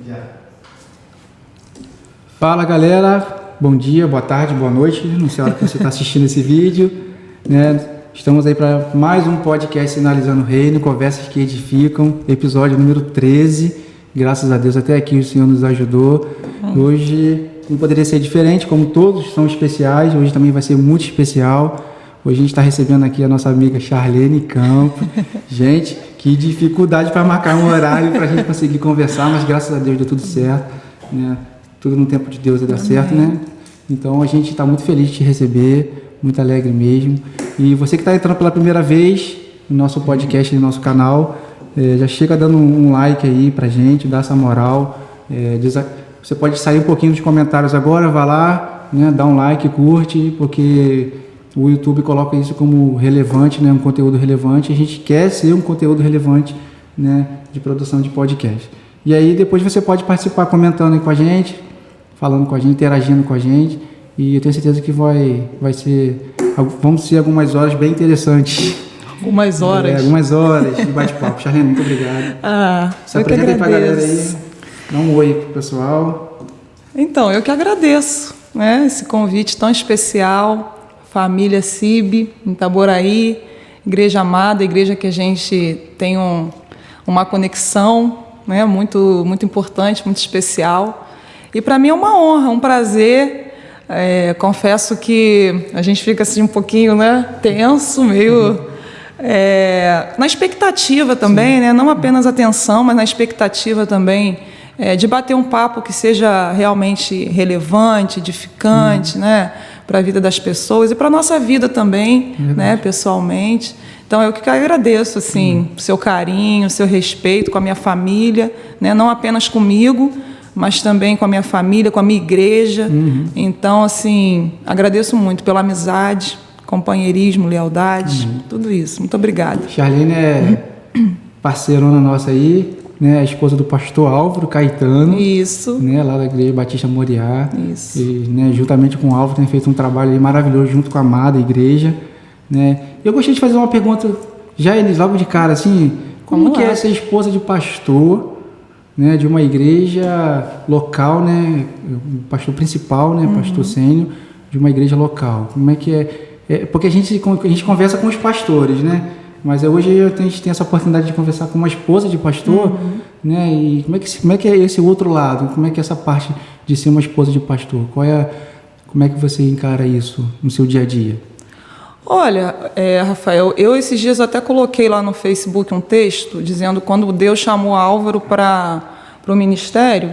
Já. Fala galera, bom dia, boa tarde, boa noite, não sei a hora que você está assistindo esse vídeo, né? Estamos aí para mais um podcast Sinalizando o Reino, Conversas que Edificam, episódio número 13. Graças a Deus até aqui o Senhor nos ajudou. Hoje não poderia ser diferente, como todos são especiais, hoje também vai ser muito especial. Hoje a gente está recebendo aqui a nossa amiga Charlene Campos. Gente, que dificuldade para marcar um horário para a gente conseguir conversar, mas graças a Deus deu tudo certo, né? Tudo no tempo de Deus vai dar certo, né? Então a gente está muito feliz de te receber, muito alegre mesmo. E você que está entrando pela primeira vez no nosso podcast, no nosso canal, já chega dando um like aí pra gente, dá essa moral. Você pode sair um pouquinho dos comentários agora, vai lá, né, dá um like, curte, porque o YouTube coloca isso como relevante, né, um conteúdo relevante. A gente quer ser um conteúdo relevante, né, de produção de podcast. E aí depois você pode participar comentando aí com a gente, falando com a gente, interagindo com a gente. E eu tenho certeza que vão ser algumas horas bem interessantes. Algumas horas? Algumas horas de bate-papo. Charlene, muito obrigado. Se apresenta aí pra galera aí. Dá um oi pro pessoal. Então, eu que agradeço, né, esse convite tão especial. Família CIB, em Itaboraí, igreja amada, igreja que a gente tem uma conexão, né, muito, muito importante, muito especial. E para mim é uma honra, um prazer. Confesso que a gente fica assim um pouquinho, né, tenso, meio na expectativa também, né, não apenas atenção, mas na expectativa também de bater um papo que seja realmente relevante, edificante, né, para a vida das pessoas e para a nossa vida também, né, pessoalmente. Então eu que agradeço assim, o seu carinho, o seu respeito com a minha família, né, não apenas comigo, mas também com a minha família, com a minha igreja. Então, assim, agradeço muito pela amizade, companheirismo, lealdade, tudo isso. Muito obrigada. Charlene é parceirona nossa aí, né? A esposa do pastor Álvaro Caetano. Isso. Né? Lá da Igreja Batista Moriá. Isso. E, né, juntamente com o Álvaro, tem feito um trabalho aí maravilhoso junto com a amada igreja. Né? Eu gostaria de fazer uma pergunta, já eles logo de cara, assim, como que é ser esposa de pastor, né, de uma igreja local, né, pastor principal, né, pastor sênior de uma igreja local. Como é que porque a gente conversa com os pastores, né, mas hoje a gente tem essa oportunidade de conversar com uma esposa de pastor, né, e como é que é esse outro lado, como é que é essa parte de ser uma esposa de pastor, como é que você encara isso no seu dia a dia? Olha, Rafael, eu esses dias até coloquei lá no Facebook um texto dizendo quando Deus chamou Álvaro para o ministério,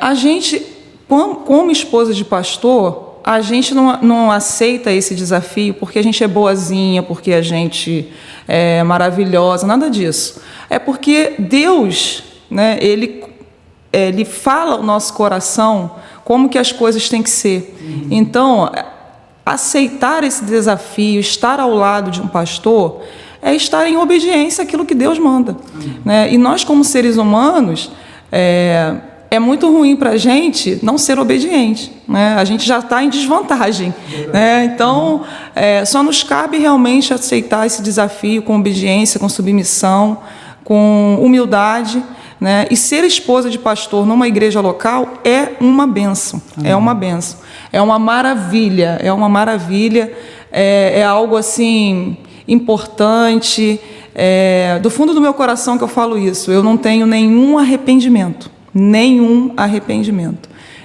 a gente, como esposa de pastor, a gente não aceita esse desafio porque a gente é boazinha, porque a gente é maravilhosa, nada disso. É porque Deus, né, ele fala ao nosso coração como que as coisas têm que ser. Então, aceitar esse desafio, estar ao lado de um pastor, é estar em obediência àquilo que Deus manda. Né? E nós, como seres humanos, é muito ruim para a gente não ser obediente. Né? A gente já está em desvantagem. Né? Então, só nos cabe realmente aceitar esse desafio com obediência, com submissão, com humildade. Né? E ser esposa de pastor numa igreja local é uma bênção, é uma bênção, é uma maravilha, é algo assim importante, do fundo do meu coração que eu falo isso. Eu não tenho nenhum arrependimento,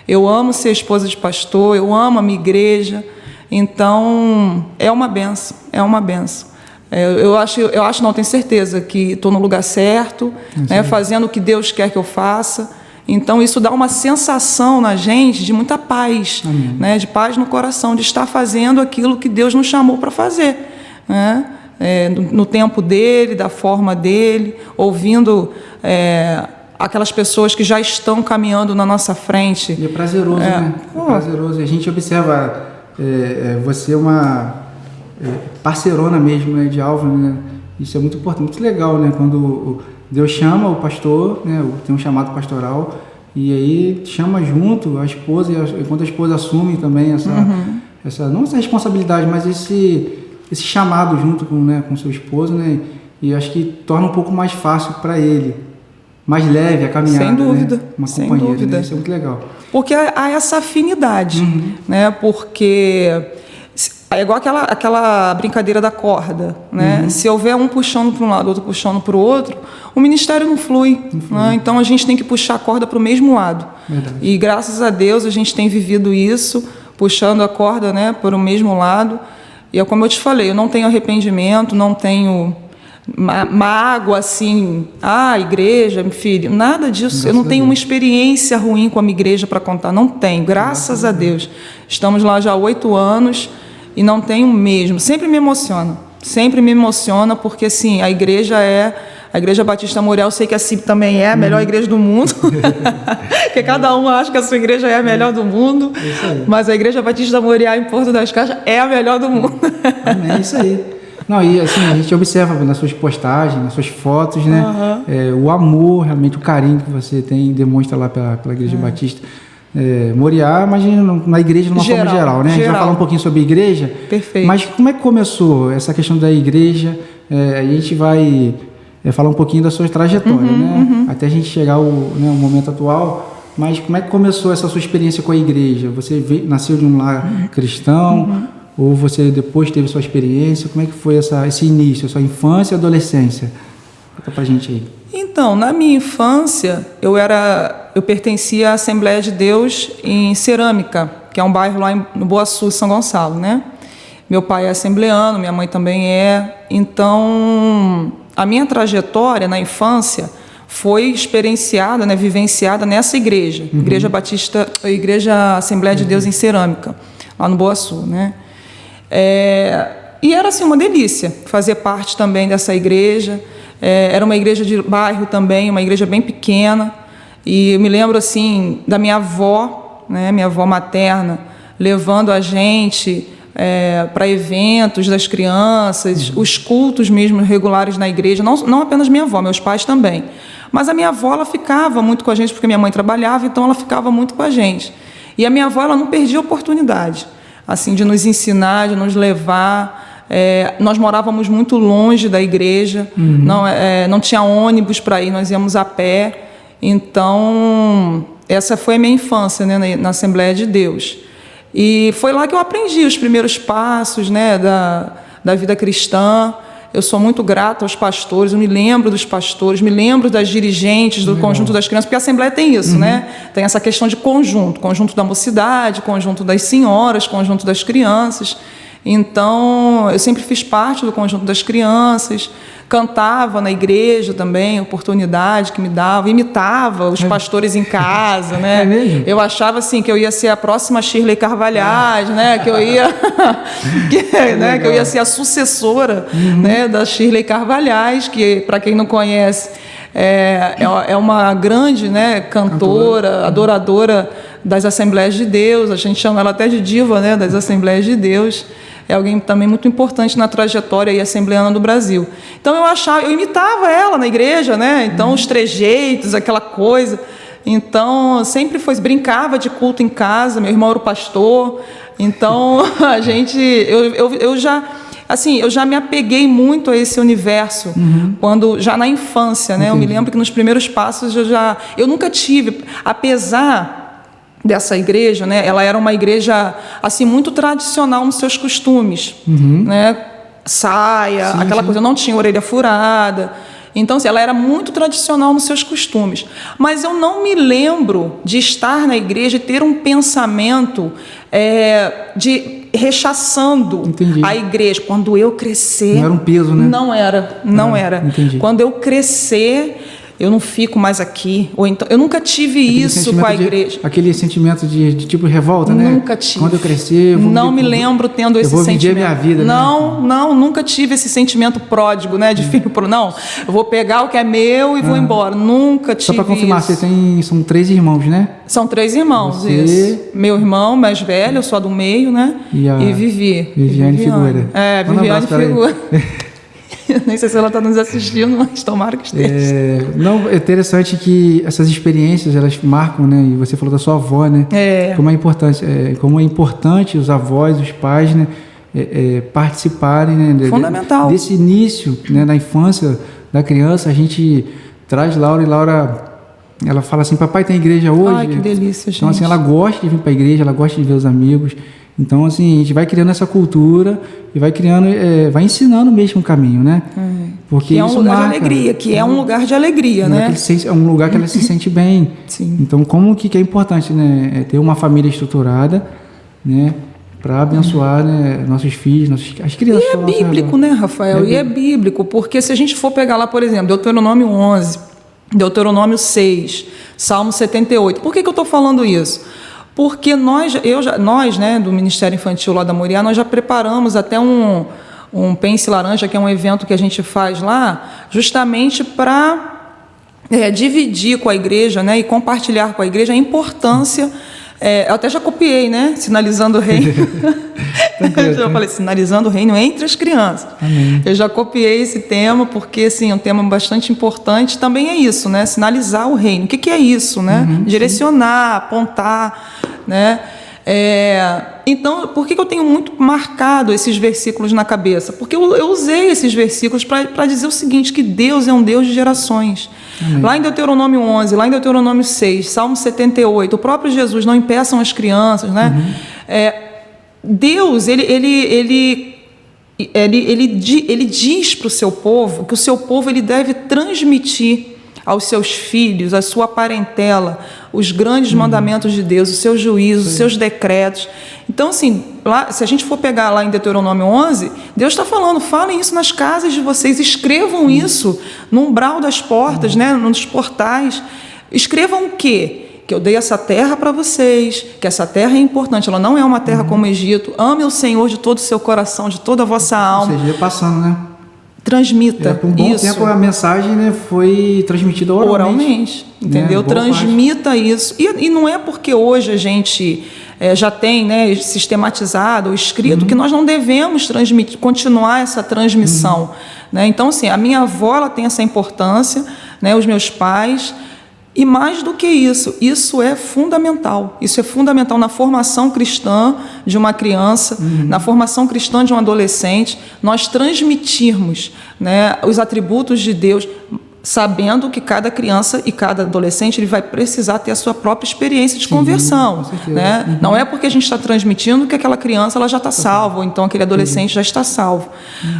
eu amo ser esposa de pastor, eu amo a minha igreja, então é uma bênção, Eu acho, não, tenho certeza que estou no lugar certo, né, fazendo o que Deus quer que eu faça. Então, isso dá uma sensação na gente de muita paz, né, de paz no coração, de estar fazendo aquilo que Deus nos chamou para fazer, né, no tempo dele, da forma dele, ouvindo aquelas pessoas que já estão caminhando na nossa frente. E é prazeroso, né? É prazeroso. A gente observa você é uma parceirona mesmo, né, de Álvaro, né? Isso é muito importante, muito legal, né? Quando Deus chama o pastor, né? Tem um chamado pastoral e aí chama junto a esposa e quando a esposa assume também essa não essa responsabilidade, mas esse chamado junto com seu esposo, né? E acho que torna um pouco mais fácil para ele, mais leve a caminhada. Sem dúvida, né? Uma sem companheira, dúvida. Né? Isso é muito legal. Porque há essa afinidade, né? Porque é igual aquela brincadeira da corda, né? Se houver um puxando para um lado, outro puxando para o outro, o ministério não flui. Né? Então a gente tem que puxar a corda para o mesmo lado. Verdade. E graças a Deus a gente tem vivido isso, puxando a corda, né, para o mesmo lado. E é como eu te falei, eu não tenho arrependimento, não tenho mágoa assim, igreja, meu filho, nada disso. Eu não tenho uma experiência ruim com a minha igreja para contar, não tenho, graças a Deus. Estamos lá já há 8 anos e não tenho mesmo. Sempre me emociona, porque assim, a Igreja Batista Morial, eu sei que a CIB também é a melhor igreja do mundo, porque cada um acha que a sua igreja é a melhor do mundo, mas a Igreja Batista Morial em Porto das Caixas é a melhor do mundo. É isso aí. Não, e assim, a gente observa nas suas postagens, nas suas fotos, né? O amor, realmente, o carinho que você tem, demonstra lá pela Igreja Batista Moriá, imagina na igreja de uma forma geral, né? A gente vai falar um pouquinho sobre a igreja. Perfeito. Mas como é que começou essa questão da igreja? A gente vai falar um pouquinho da sua trajetória, né? Até a gente chegar ao momento atual. Mas como é que começou essa sua experiência com a igreja? Você nasceu de um lar cristão? Ou você depois teve sua experiência? Como é que foi esse início, sua infância e adolescência? Conta pra gente aí. Então, na minha infância, eu pertencia à Assembleia de Deus em Cerâmica, que é um bairro lá no Boa Sul, São Gonçalo, né? Meu pai é assembleano, minha mãe também é. Então, a minha trajetória na infância foi experienciada, né, vivenciada nessa igreja, Igreja Assembleia de Deus em Cerâmica, lá no Boa Sul, né? E era assim uma delícia fazer parte também dessa igreja. Era uma igreja de bairro também, uma igreja bem pequena. E eu me lembro assim da minha avó, né, minha avó materna, levando a gente para eventos das crianças, os cultos mesmo regulares na igreja. Não apenas minha avó, meus pais também. Mas a minha avó, ela ficava muito com a gente, porque minha mãe trabalhava, então ela ficava muito com a gente. E a minha avó, ela não perdia a oportunidade assim, de nos ensinar, de nos levar. Nós morávamos muito longe da igreja, não tinha ônibus para ir, nós íamos a pé. Então, essa foi a minha infância, né, na Assembleia de Deus. E foi lá que eu aprendi os primeiros passos, né, da vida cristã. Eu sou muito grata aos pastores, eu me lembro dos pastores, me lembro das dirigentes do conjunto das crianças, porque a Assembleia tem isso, né? Tem essa questão de conjunto da mocidade, conjunto das senhoras, conjunto das crianças. Então, eu sempre fiz parte do conjunto das crianças, cantava na igreja também, oportunidade que me dava, imitava os pastores em casa, né? É mesmo? Eu achava assim que eu ia ser a próxima Shirley Carvalhais, né? Que eu ia que eu ia ser a sucessora, né, da Shirley Carvalhais, que, para quem não conhece, é uma grande, né, cantora, adoradora das Assembleias de Deus. A gente chama ela até de diva, né, das Assembleias de Deus. É alguém também muito importante na trajetória aí assembleana do Brasil. Então eu imitava ela na igreja, né? Então os trejeitos, aquela coisa. Então sempre brincava de culto em casa. Meu irmão era o pastor. Então a gente, eu já me apeguei muito a esse universo quando já na infância, né? Eu me lembro que nos primeiros passos eu nunca tive, apesar dessa igreja, né? Ela era uma igreja assim muito tradicional nos seus costumes, né? Saia, aquela coisa, não tinha orelha furada. Então, assim, ela era muito tradicional nos seus costumes. Mas eu não me lembro de estar na igreja e ter um pensamento de rechaçando a igreja. Quando eu crescer... Não era um peso, né? Não era. Entendi. Quando eu crescer, eu não fico mais aqui. Ou então, eu nunca tive isso com a igreja. Aquele sentimento de tipo revolta, né? Nunca tive. Quando eu crescer... Não me lembro tendo esse sentimento. Eu vou viver minha vida, né? Nunca tive esse sentimento pródigo, né? De filho pródigo. Não, eu vou pegar o que é meu e vou embora. Nunca tive isso. Só para confirmar, são 3 irmãos, né? São 3 irmãos, isso. Meu irmão mais velho, eu sou a do meio, né? E Vivi. Viviane Figura. Viviane Figura. Nem sei se ela está nos assistindo, mas tomara que esteja. Não, é interessante que essas experiências, elas marcam, né? E você falou da sua avó, né? Como é importante os avós, os pais, né? Participarem, né? Fundamental. Desse início, né? Na infância da criança, a gente traz Laura e Laura, ela fala assim, papai, tem igreja hoje? Ai, que delícia, gente. Então, assim, ela gosta de vir para a igreja, ela gosta de ver os amigos. Então, assim, a gente vai criando essa cultura e vai criando, vai ensinando mesmo o caminho, né? Porque que é um isso lugar marca, de alegria, que é um lugar de alegria, né? É um lugar que ela se sente bem. Sim. Então, como que é importante, né? É ter uma família estruturada, né? Para abençoar, né, nossos filhos, as crianças. E é bíblico, né, Rafael? É bíblico, porque se a gente for pegar lá, por exemplo, Deuteronômio 11, Deuteronômio 6, Salmo 78. Por que eu estou falando isso? Porque nós, né, do Ministério Infantil lá da Moriá, nós já preparamos até um Pense Laranja, que é um evento que a gente faz lá, justamente para dividir com a igreja, né, e compartilhar com a igreja a importância. Eu até já copiei, né? Sinalizando o reino. Eu já falei, sinalizando o reino entre as crianças. Amém. Eu já copiei esse tema, porque assim, é um tema bastante importante. Também é isso, né? Sinalizar o reino. O que é isso, né? Direcionar, apontar, né? Então, por que eu tenho muito marcado esses versículos na cabeça? Porque eu usei esses versículos para dizer o seguinte, que Deus é um Deus de gerações. Amém. Lá em Deuteronômio 11, lá em Deuteronômio 6, Salmo 78, o próprio Jesus, não impeçam as crianças, né? Deus, ele diz para o seu povo que o seu povo ele deve transmitir aos seus filhos, à sua parentela, os grandes mandamentos de Deus, os seus juízos, os seus decretos. Então, assim, lá, se a gente for pegar lá em Deuteronômio 11, Deus está falando, falem isso nas casas de vocês, escrevam isso no umbral das portas, né, nos portais. Escrevam o quê? Que eu dei essa terra para vocês, que essa terra é importante, ela não é uma terra como o Egito. Ame o Senhor de todo o seu coração, de toda a vossa alma. Ou seja, ia passando, né? Transmita. Por um bom tempo a mensagem, né, foi transmitida oralmente. Entendeu? Né? Transmita isso. E não é porque hoje a gente já tem, né, sistematizado ou escrito que nós não devemos continuar essa transmissão. Né? Então, assim, a minha avó ela tem essa importância, né, os meus pais. E mais do que isso, isso é fundamental. Isso é fundamental na formação cristã de uma criança, na formação cristã de um adolescente, nós transmitirmos, né, os atributos de Deus, sabendo que cada criança e cada adolescente ele vai precisar ter a sua própria experiência de conversão, né? Não é porque a gente está transmitindo que aquela criança ela já está salva, ou então aquele adolescente já está salvo.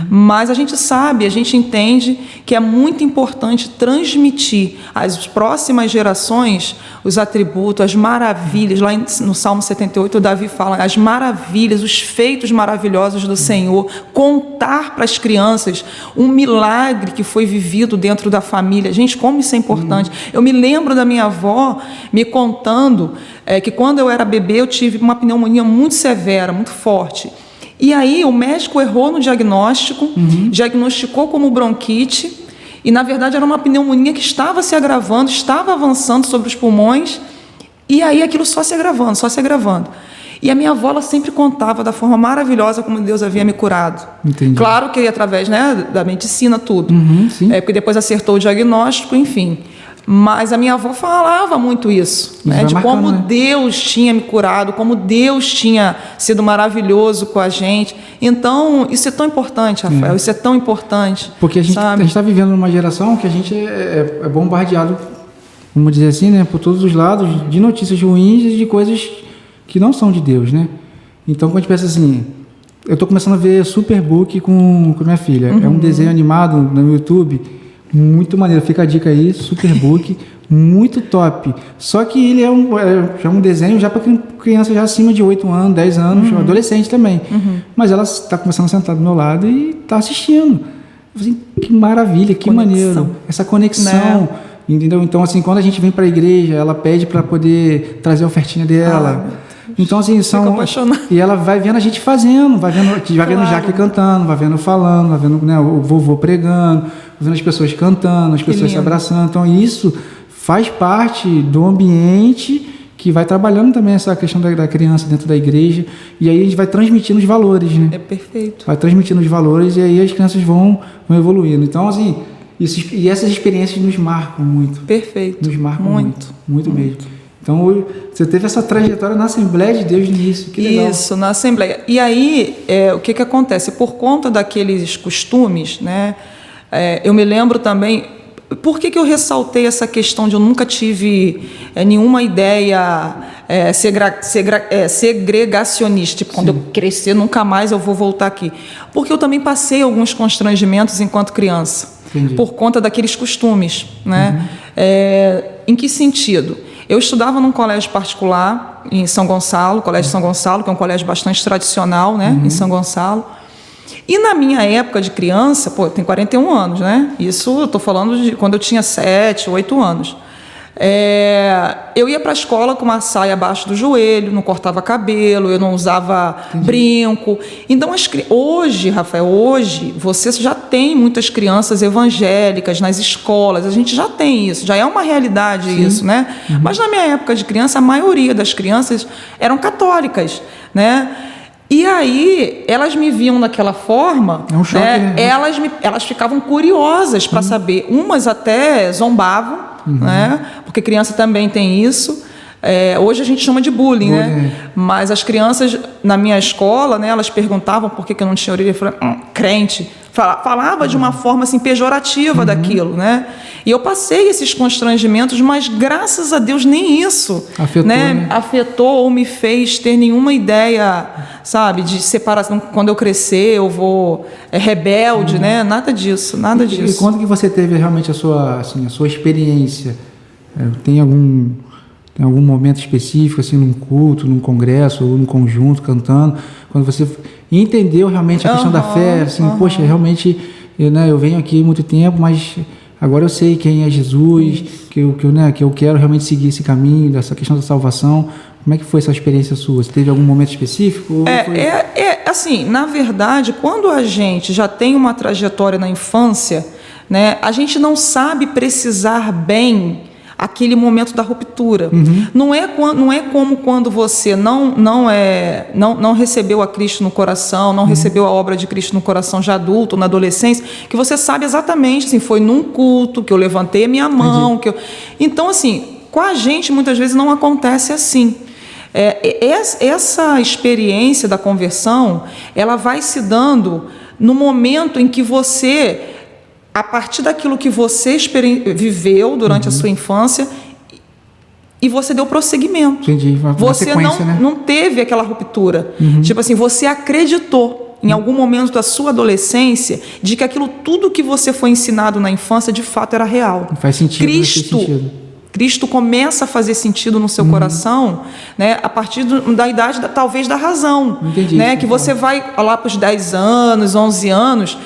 Mas a gente sabe, a gente entende que é muito importante transmitir às próximas gerações os atributos, as maravilhas. Lá no Salmo 78, o Davi fala as maravilhas, os feitos maravilhosos do Senhor, contar para as crianças um milagre que foi vivido dentro da família. Gente, como isso é importante. Eu me lembro da minha avó me contando que quando eu era bebê eu tive uma pneumonia muito severa, muito forte. E aí o médico errou no diagnóstico, diagnosticou como bronquite, e na verdade era uma pneumonia que estava se agravando, estava avançando sobre os pulmões, e aí aquilo só se agravando, só se agravando. E a minha avó ela sempre contava da forma maravilhosa como Deus havia me curado. Entendi. Claro que através, né, da medicina, tudo. Sim. Porque depois acertou o diagnóstico, enfim. Mas a minha avó falava muito isso, né, de marcando, como né? Deus tinha me curado, como Deus tinha sido maravilhoso com a gente. Então, isso é tão importante, Rafael, isso é tão importante. Porque a gente está vivendo numa geração que a gente é bombardeado, vamos dizer assim, né, por todos os lados, de notícias ruins e de coisas que não são de Deus, né? Então, quando a gente pensa assim, eu estou começando a ver Superbook com minha filha. É um desenho animado no YouTube, muito maneiro. Fica a dica aí, Superbook, muito top. Só que ele já é um desenho já para criança já acima de 8 anos, 10 anos, adolescente também. Mas ela está começando a sentar do meu lado e está assistindo. Assim, que maravilha, que maneiro. Essa conexão. Né? Entendeu? Então, assim, quando a gente vem para a igreja, ela pede para poder trazer a ofertinha dela. Então, assim, e ela vai vendo a gente fazendo, vai vendo o Jaque cantando, vai vendo falando, vai vendo, né, o vovô pregando, vai vendo as pessoas cantando, as pessoas se abraçando. Então, isso faz parte do ambiente que vai trabalhando também essa questão da criança dentro da igreja. E aí a gente vai transmitindo os valores, né? É perfeito. Vai transmitindo os valores e aí as crianças vão evoluindo. Então, assim, e essas experiências nos marcam muito. Perfeito. Nos marcam muito mesmo. Então, você teve essa trajetória na Assembleia de Deus no início, que legal. Isso, na Assembleia. E aí, o que acontece? Por conta daqueles costumes, né, eu me lembro também, por que eu ressaltei essa questão de eu nunca tive nenhuma ideia segregacionista? Tipo, quando eu crescer, nunca mais eu vou voltar aqui. Porque eu também passei alguns constrangimentos enquanto criança. Entendi. Por conta daqueles costumes, né? Em que sentido? Eu estudava num colégio particular em São Gonçalo, Colégio São Gonçalo, que é um colégio bastante tradicional, né? Em São Gonçalo. E na minha época de criança, eu tenho 41 anos, né? Isso eu estou falando de quando eu tinha 7, 8 anos. Eu ia para a escola com uma saia abaixo do joelho, não cortava cabelo, eu não usava brinco. Então, hoje, Rafael, você já tem muitas crianças evangélicas nas escolas, a gente já tem isso, já é uma realidade isso, né? Mas na minha época de criança, a maioria das crianças eram católicas, né? E aí, elas me viam daquela forma, é um choque, né? Elas ficavam curiosas para saber. Umas até zombavam, né? Porque criança também tem isso. Hoje a gente chama de bullying, né? Mas as crianças na minha escola, né, elas perguntavam por que eu não tinha orelha. Eu falei, crente. Falava de uma forma assim, pejorativa daquilo, né? E eu passei esses constrangimentos, mas graças a Deus nem isso afetou ou me fez ter nenhuma ideia, sabe, de separação. Quando eu crescer, eu vou rebelde, né? Nada disso, nada disso. E quando que você teve realmente a sua experiência? Tem algum momento específico, assim, num culto, num congresso, ou num conjunto, cantando, quando você entendeu realmente a questão da fé, assim, poxa, realmente, eu venho aqui há muito tempo, mas agora eu sei quem é Jesus, que eu quero realmente seguir esse caminho, dessa questão da salvação. Como é que foi essa experiência sua? Você teve algum momento específico? Assim, na verdade, quando a gente já tem uma trajetória na infância, né, a gente não sabe precisar bem aquele momento da ruptura. Não é como quando você não recebeu a Cristo no coração, não recebeu a obra de Cristo no coração já adulto, na adolescência, que você sabe exatamente, assim, foi num culto que eu levantei a minha mão. Então, assim, com a gente muitas vezes não acontece assim. Essa experiência da conversão, ela vai se dando no momento em que você, a partir daquilo que você viveu durante a sua infância, e você deu prosseguimento. Entendi. Você não teve aquela ruptura. Tipo assim, você acreditou em algum momento da sua adolescência de que tudo que você foi ensinado na infância de fato era real. Faz sentido. Cristo começa a fazer sentido no seu coração, né, a partir da idade, talvez, da razão. Entendi. Né, que você vai lá para os 10 anos, 11 anos,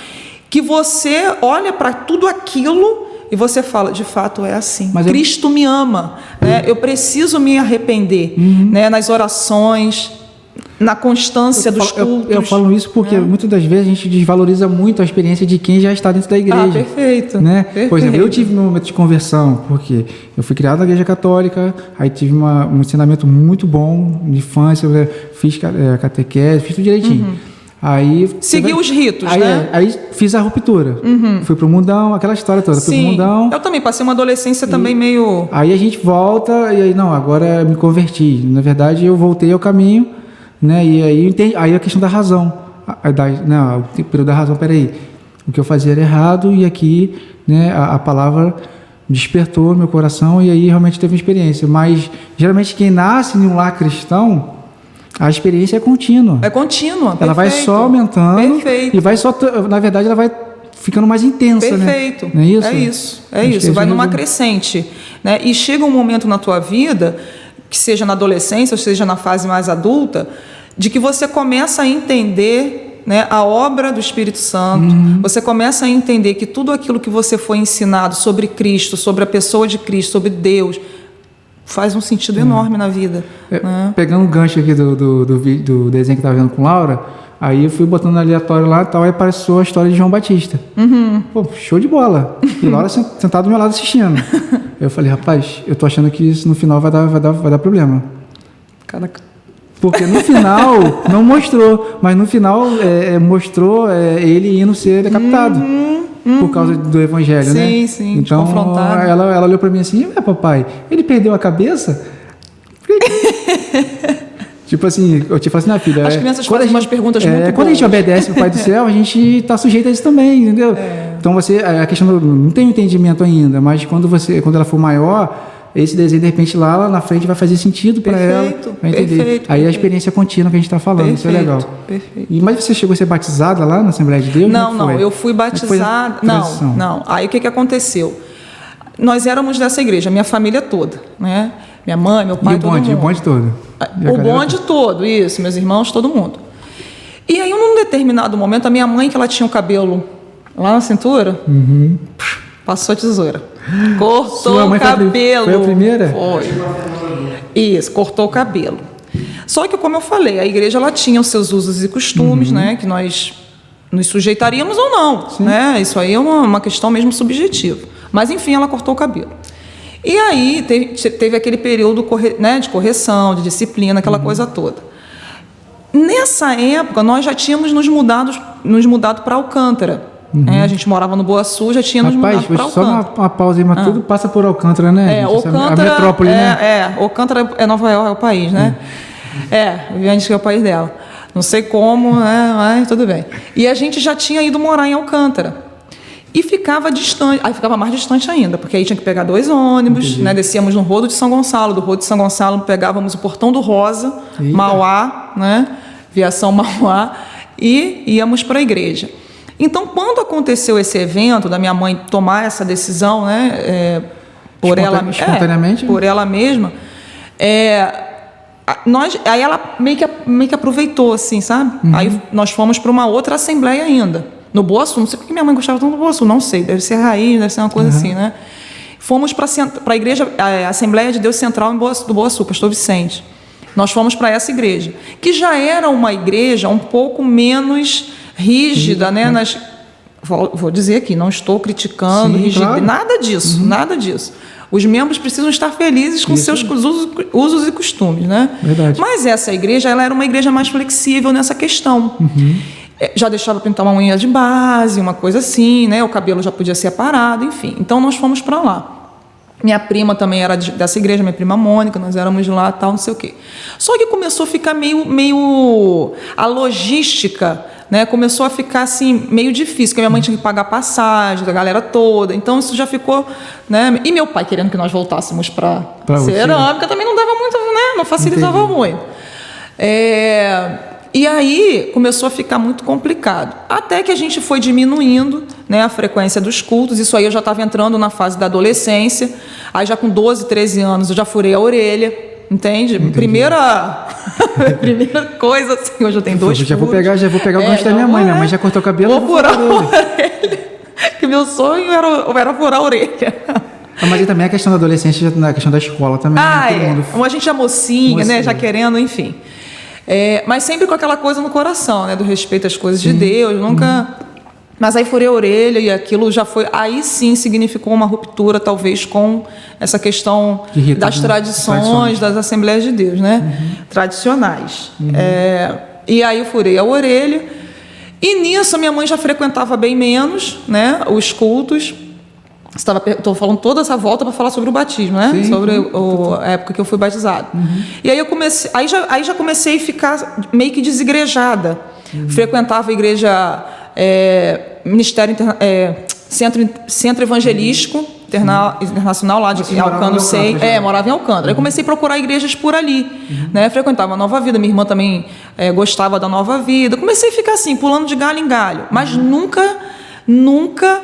que você olha para tudo aquilo e você fala, de fato é assim. Mas Cristo me ama, né? Eu preciso me arrepender, né? Nas orações, na constância dos cultos. Eu falo isso porque muitas das vezes a gente desvaloriza muito a experiência de quem já está dentro da igreja. Perfeito. Né? Perfeito. Por exemplo, eu tive meu momento de conversão, porque eu fui criado na igreja católica, aí tive um ensinamento muito bom de infância, eu fiz catequese, fiz tudo direitinho. Aí segui os ritos, né? Aí fiz a ruptura. Fui pro mundão, aquela história toda. Fui pro mundão. Eu também passei uma adolescência também meio. Aí a gente volta e aí, agora me converti. Na verdade, eu voltei ao caminho, né? E aí a questão da razão. O período da razão, peraí. O que eu fazia era errado e aqui, né, a palavra despertou meu coração e aí realmente teve uma experiência. Mas geralmente quem nasce em um lar cristão, a experiência é contínua. É contínua. Ela vai só aumentando. E vai só, na verdade, ela vai ficando mais intensa. Perfeito. Né? Não é isso? É isso. Vai numa crescente. Né? E chega um momento na tua vida, que seja na adolescência, ou seja na fase mais adulta, de que você começa a entender, né, a obra do Espírito Santo. Você começa a entender que tudo aquilo que você foi ensinado sobre Cristo, sobre a pessoa de Cristo, sobre Deus, faz um sentido enorme na vida. Né? Pegando o gancho aqui do desenho que eu estava vendo com Laura, aí eu fui botando no aleatório lá e tal, aí apareceu a história de João Batista. Pô, show de bola. E Laura sentada do meu lado assistindo. Eu falei, rapaz, eu tô achando que isso no final vai dar problema. Caraca. Porque no final não mostrou, mas no final mostrou ele indo ser decapitado. Por causa do evangelho, né? Sim, então, confrontado. Ela olhou para mim assim, papai, ele perdeu a cabeça? Tipo assim, eu te falo assim, filha... As crianças fazem umas perguntas muito boas. Quando a gente obedece ao Pai do Céu, a gente está sujeito a isso também, entendeu? Então a questão não tem um entendimento ainda, mas quando ela for maior, esse desenho de repente lá na frente vai fazer sentido para ela, vai entender. Perfeito, aí a experiência contínua que a gente está falando, isso é legal. Perfeito. Mas você chegou a ser batizada lá na Assembleia de Deus? Não, eu fui batizada. Não. Aí o que aconteceu? Nós éramos dessa igreja, minha família toda, né? Minha mãe, meu pai, todo mundo. O bonde todo. O bonde todo, isso, meus irmãos, todo mundo. E aí, num determinado momento, a minha mãe, que ela tinha o cabelo lá na cintura, passou a tesoura. Cortou o cabelo. Foi a primeira? Foi. Isso, cortou o cabelo. Só que, como eu falei, a igreja ela tinha os seus usos e costumes, né? Que nós nos sujeitaríamos ou não, né? Isso aí é uma questão mesmo subjetiva. Mas, enfim, ela cortou o cabelo. E aí teve aquele período de correção, de disciplina, aquela coisa toda. Nessa época, nós já tínhamos nos mudado para Alcântara. A gente morava no Boa Sul, já tínhamos mudado para Alcântara. Só uma pausa aí, mas tudo passa por Alcântara, né? Alcântara, a metrópole, né? Alcântara é Nova York, é o país, né? Viviane que é o país dela. Não sei como, né? Mas tudo bem. E a gente já tinha ido morar em Alcântara. E ficava distante, aí ficava mais distante ainda, porque aí tinha que pegar 2 ônibus, né? Descíamos no Rodo de São Gonçalo, do Rodo de São Gonçalo pegávamos o Portão do Rosa, Mauá, né? Viação Mauá, e íamos para a igreja. Então, quando aconteceu esse evento da minha mãe tomar essa decisão, né? Espontaneamente? Por ela mesma, aí ela meio que aproveitou, assim, sabe? Aí nós fomos para uma outra assembleia ainda. No Boa Sul, não sei porque minha mãe gostava tanto do Boa Sul, não sei, deve ser raiz, deve ser uma coisa assim, né? Fomos para a igreja, a Assembleia de Deus Central do Boa Sul, Pastor Vicente. Nós fomos para essa igreja, que já era uma igreja um pouco menos rígida, né? Vou dizer aqui, não estou criticando rigidez, nada disso. Os membros precisam estar felizes com seus usos e costumes, né? Verdade. Mas essa igreja, ela era uma igreja mais flexível nessa questão. Já deixava pintar uma unha de base, uma coisa assim, né? O cabelo já podia ser aparado, enfim. Então, nós fomos para lá. Minha prima também era dessa igreja, minha prima Mônica, nós éramos de lá, tal, não sei o quê. Só que começou a ficar meio a logística, né? Começou a ficar, assim, meio difícil, porque minha mãe tinha que pagar passagem da galera toda. Então, isso já ficou, né? E meu pai querendo que nós voltássemos para cerâmica, também não dava muito, né? Não facilitava muito. E aí começou a ficar muito complicado. Até que a gente foi diminuindo, né, a frequência dos cultos. Isso aí eu já estava entrando na fase da adolescência. Aí já com 12, 13 anos eu já furei a orelha. Entende? Primeira coisa, assim, hoje eu tenho 2 já vou pegar o gancho da minha mãe. Minha mãe já cortou o cabelo. Vou furar a orelha. Que meu sonho era furar a orelha. Mas também a questão da adolescência, a questão da escola também. A gente é mocinha, né? Já querendo, enfim. Mas sempre com aquela coisa no coração, né? Do respeito às coisas de Deus, nunca... Mas aí furei a orelha e aquilo já foi... Aí sim significou uma ruptura, talvez, com essa questão das tradições das Assembleias de Deus, né? Tradicionais. E aí eu furei a orelha. E nisso a minha mãe já frequentava bem menos, né? Os cultos. Estou falando toda essa volta para falar sobre o batismo, né? Sobre a época que eu fui batizado. E aí eu comecei, aí já comecei a ficar meio que desigrejada. Frequentava a igreja, Ministério Centro Evangelístico Internacional lá de Alcântara, morava em Alcântara. Aí comecei a procurar igrejas por ali, né? Frequentava a Nova Vida, minha irmã também gostava da Nova Vida. Comecei a ficar assim, pulando de galho em galho, mas nunca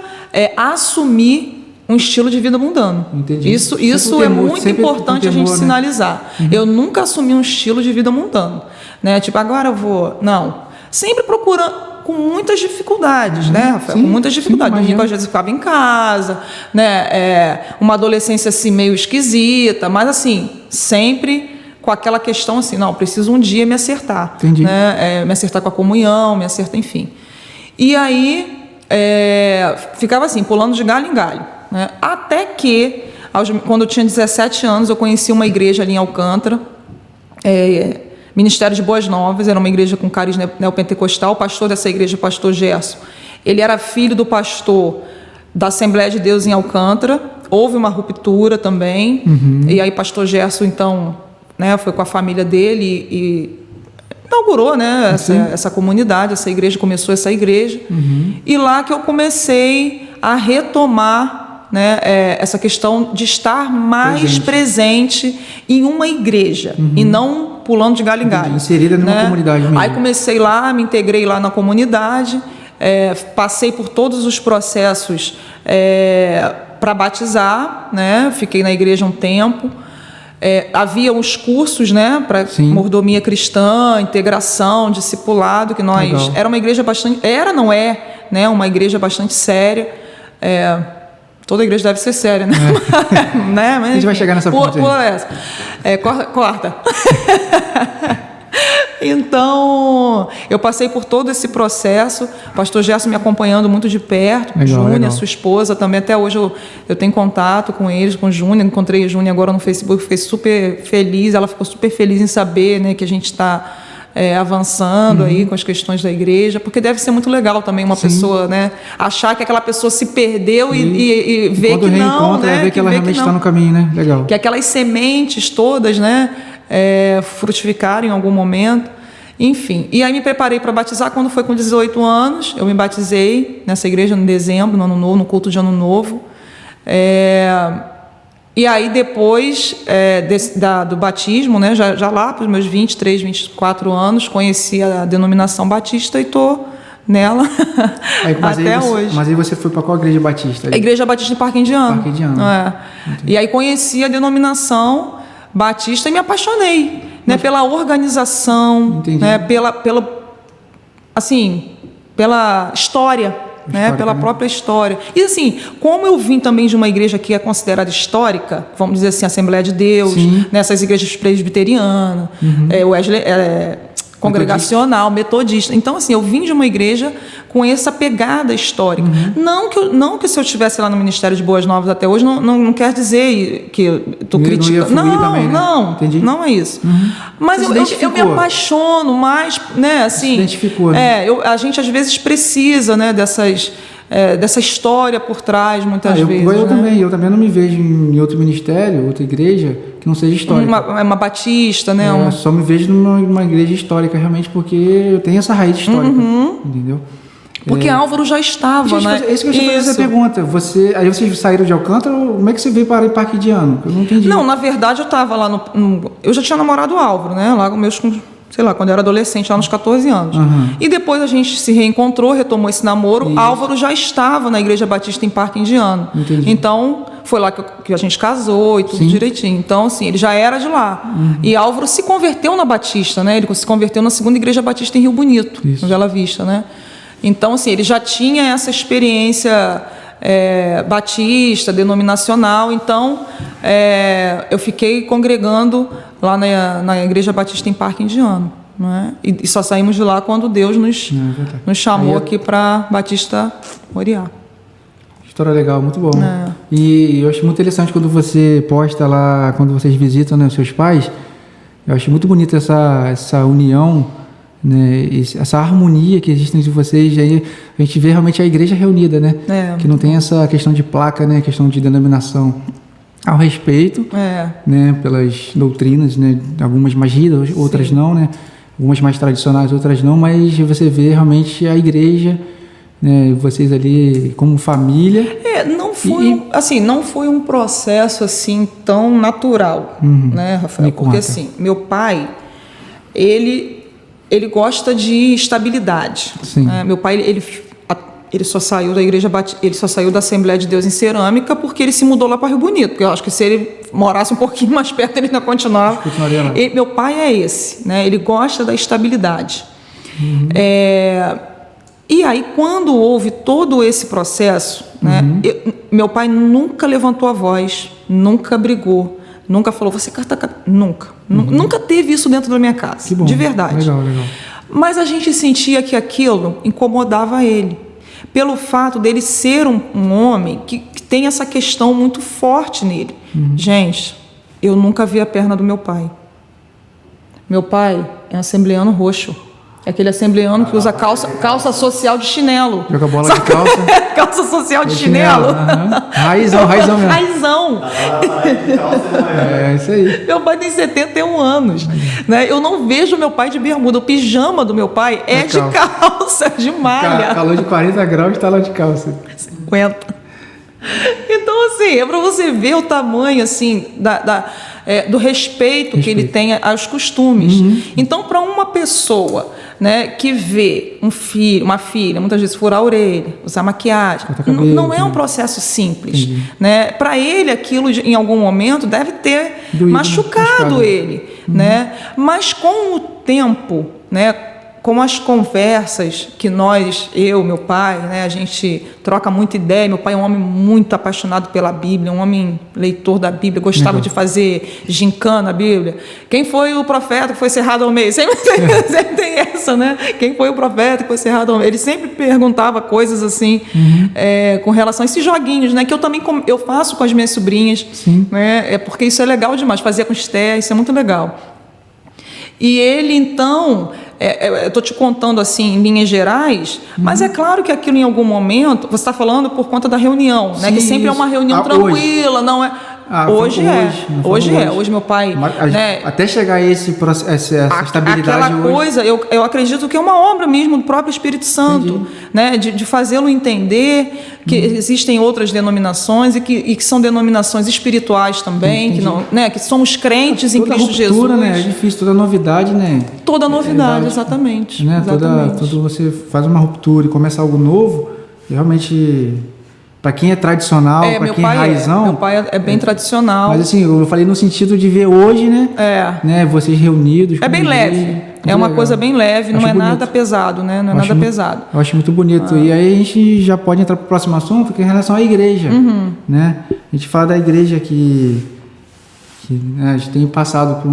assumir um estilo de vida mundano. Entendi. Isso é muito importante a gente sinalizar. Eu nunca assumi um estilo de vida mundano, né? Tipo, agora eu vou... Não. Sempre procurando, com muitas dificuldades, né, Rafael? Com muitas dificuldades. Domingo, às vezes, ficava em casa, né? Uma adolescência, assim, meio esquisita, mas, assim, sempre com aquela questão, assim, não, preciso um dia me acertar. Entendi. Né? Me acertar com a comunhão, me acertar, enfim. E aí... ficava assim, pulando de galho em galho, né? Até que, quando eu tinha 17 anos, eu conheci uma igreja ali em Alcântara, Ministério de Boas Novas, era uma igreja com cariz neopentecostal. O pastor dessa igreja, o pastor Gerson, ele era filho do pastor da Assembleia de Deus em Alcântara. Houve uma ruptura também, e aí pastor Gerson, então, né, foi com a família dele e inaugurou, né, essa comunidade, essa igreja, começou essa igreja. E lá que eu comecei a retomar, né, essa questão de estar mais presente em uma igreja e não pulando de galho em galho. Inserida numa comunidade mesmo. Aí comecei lá, me integrei lá na comunidade, passei por todos os processos para batizar, né? Fiquei na igreja um tempo. Havia os cursos, né, para mordomia cristã, integração, discipulado, que nós... Legal. Era uma igreja bastante... né, uma igreja bastante séria. Toda igreja deve ser séria, né? Né? Mas, a gente vai chegar nessa ponta. Pula essa. Corta. Então, eu passei por todo esse processo, o pastor Gerson me acompanhando muito de perto, Júnior, sua esposa, também até hoje eu tenho contato com eles, com o Júnior, encontrei a Júnior agora no Facebook, fiquei super feliz, ela ficou super feliz em saber, né, que a gente está avançando aí com as questões da igreja, porque deve ser muito legal também uma pessoa, né, achar que aquela pessoa se perdeu e ver que não, né, ver que ela realmente está no caminho, né, legal. Que aquelas sementes todas, né, frutificaram em algum momento. Enfim, e aí me preparei para batizar quando foi com 18 anos. Eu me batizei nessa igreja em dezembro, no Ano Novo, no culto de Ano Novo. E aí depois do batismo, né, já lá para os meus 23, 24 anos, conheci a denominação batista e estou nela até hoje. Mas aí você foi para qual igreja batista? A Igreja Batista em Parque Indiano. Parque Indiano. E aí conheci a denominação batista e me apaixonei, né, pela organização, né, pela história, né, pela própria história. E assim, como eu vim também de uma igreja que é considerada histórica, vamos dizer assim, Assembleia de Deus, nessas igrejas presbiterianas, Wesley, congregacional, metodista. Então, assim, eu vim de uma igreja com essa pegada histórica. Não que se eu estivesse lá no Ministério de Boas Novas até hoje, não quer dizer que eu estou criticando. Não é isso. Mas eu me apaixono mais, né, assim... Se identificou, né? A gente às vezes precisa, né, dessa história por trás, muitas vezes. Eu também não me vejo em outro ministério, outra igreja, que não seja histórica. Uma batista, né? Eu só me vejo numa igreja histórica, realmente, porque eu tenho essa raiz histórica, entendeu? Porque Álvaro já estava, né? É isso que eu te fazer essa pergunta. Aí vocês saíram de Alcântara, como é que você veio para ir Parque Indiano? Eu não entendi. Não, na verdade eu estava lá eu já tinha namorado o Álvaro, né? Lá com meus... sei lá, quando eu era adolescente, lá nos 14 anos. E depois a gente se reencontrou, retomou esse namoro. Isso. Álvaro já estava na Igreja Batista em Parque Indiano. Entendi. Então, foi lá que a gente casou e tudo direitinho. Então, assim, ele já era de lá. E Álvaro se converteu na Batista, né? Ele se converteu na Segunda Igreja Batista em Rio Bonito, em Bela Vista, né? Então, assim, ele já tinha essa experiência batista, denominacional. Então, eu fiquei congregando lá na Igreja Batista em Parque Indiano, né? E só saímos de lá quando Deus nos chamou aqui para Batista Moriá. História legal, muito bom. E eu acho muito interessante quando você posta lá, quando vocês visitam, né, os seus pais. Eu acho muito bonita essa união, né, essa harmonia que existe entre vocês. Aí a gente vê realmente a igreja reunida, né? Que não tem essa questão de placa, né, questão de denominação. Ao respeito, né, pelas doutrinas, né, algumas mais rígidas, outras não, né, algumas mais tradicionais, outras não, mas você vê realmente a igreja, né, vocês ali como família. Não foi um processo assim tão natural, né, Rafael? Porque assim, meu pai, ele gosta de estabilidade. Meu pai, ele só saiu da Igreja Batista, ele só saiu da Assembleia de Deus em Cerâmica porque ele se mudou lá para Rio Bonito. Porque eu acho que se ele morasse um pouquinho mais perto, ele ainda continuava. Meu pai é esse, né? Ele gosta da estabilidade. E aí, quando houve todo esse processo, né, meu pai nunca levantou a voz, nunca brigou, nunca falou, você canta... Nunca. Nunca teve isso dentro da minha casa. Que bom. De verdade. Legal. Mas a gente sentia que aquilo incomodava ele. Pelo fato dele ser um homem que tem essa questão muito forte nele. Gente, eu nunca vi a perna do meu pai. Meu pai é um assembleano roxo. É aquele assembleano que usa calça social de chinelo. Joga bola de calça. Calça social de chinelo. Raizão mesmo. Raizão. É isso aí. Meu pai tem 71 anos. Né? Eu não vejo meu pai de bermuda. O pijama do meu pai é de calça, de malha. Calor de 40 graus está lá de calça. 50. Então, assim, é para você ver o tamanho, assim, do respeito que ele tem aos costumes. Então, para uma pessoa, né, que vê um filho, uma filha, muitas vezes furar a orelha, usar maquiagem, não é um processo simples, né? Para ele, aquilo em algum momento deve ter machucado ele, né? Mas com o tempo, né, com as conversas que eu, meu pai, né, a gente troca muita ideia. Meu pai é um homem muito apaixonado pela Bíblia, um homem leitor da Bíblia, gostava de fazer gincana na Bíblia. Quem foi o profeta que foi cerrado ao meio? Sempre tem essa, né? Quem foi o profeta que foi cerrado ao meio? Ele sempre perguntava coisas assim, com relação a esses joguinhos, né, que eu também eu faço com as minhas sobrinhas, né, porque isso é legal demais, fazer com Esther, isso é muito legal. E ele, então, eu estou te contando assim em linhas gerais, mas é claro que aquilo em algum momento, você está falando por conta da reunião, né? Que sempre é uma reunião tranquila, hoje. Não é? Hoje meu pai, né, até chegar a essa estabilidade aquela coisa, eu acredito que é uma obra mesmo do próprio Espírito Santo, né, de fazê-lo entender que existem outras denominações e que são denominações espirituais também, que não, né, que somos crentes em Cristo Jesus. Né, é difícil, toda novidade, né? Toda novidade, exatamente. Né, quando você faz uma ruptura e começa algo novo, realmente, para quem é tradicional, para quem é raizão... Meu pai é bem tradicional. Mas assim, eu falei no sentido de ver hoje, né? Né, vocês reunidos... É bem leve. É uma coisa bem leve, não é nada pesado, né? Não é nada pesado. Eu acho muito bonito. E aí a gente já pode entrar para o próximo assunto, que é em relação à igreja. Né? A gente fala da igreja que né, a gente tem passado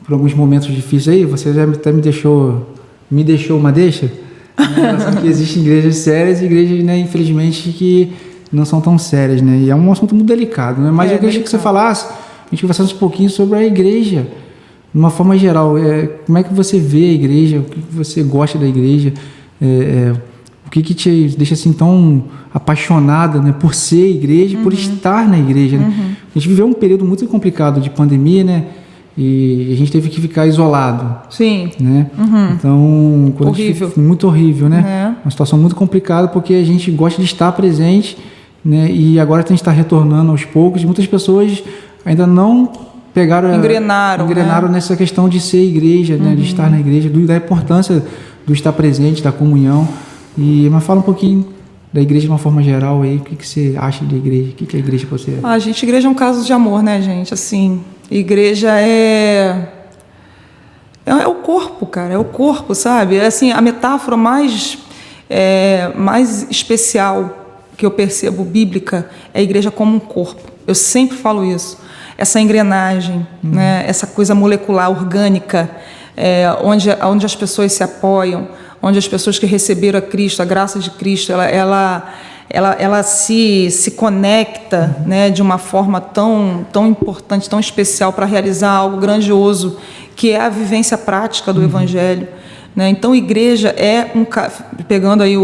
por alguns momentos difíceis aí. Você já até me deixou uma deixa. Que existem igrejas sérias e igrejas, né, infelizmente, que não são tão sérias, né? E é um assunto muito delicado, né? Mas eu queria que você falasse, a gente conversasse um pouquinho sobre a igreja, de uma forma geral. Como é que você vê a igreja? O que você gosta da igreja? O que te deixa assim tão apaixonada, né, por ser igreja, por estar na igreja, né? A gente viveu um período muito complicado de pandemia, né? E a gente teve que ficar isolado. Sim. Né? Então, horrível. Muito horrível, né? Uma situação muito complicada, porque a gente gosta de estar presente, né? E agora a gente está retornando aos poucos. Muitas pessoas ainda não engrenaram né? nessa questão de ser igreja, né? De estar na igreja, da importância do estar presente, da comunhão. Mas fala um pouquinho da igreja de uma forma geral aí. O que você acha de igreja? O que é a igreja para você? Igreja é um caso de amor, né, gente? Assim, igreja é o corpo, cara, é o corpo, sabe? Assim, a metáfora mais especial que eu percebo bíblica é a igreja como um corpo. Eu sempre falo isso. Essa engrenagem, né? Essa coisa molecular, orgânica, onde as pessoas se apoiam, onde as pessoas que receberam a Cristo, a graça de Cristo, ela se conecta, né, de uma forma tão importante, tão especial para realizar algo grandioso, que é a vivência prática do Evangelho. Né? Então, igreja pegando aí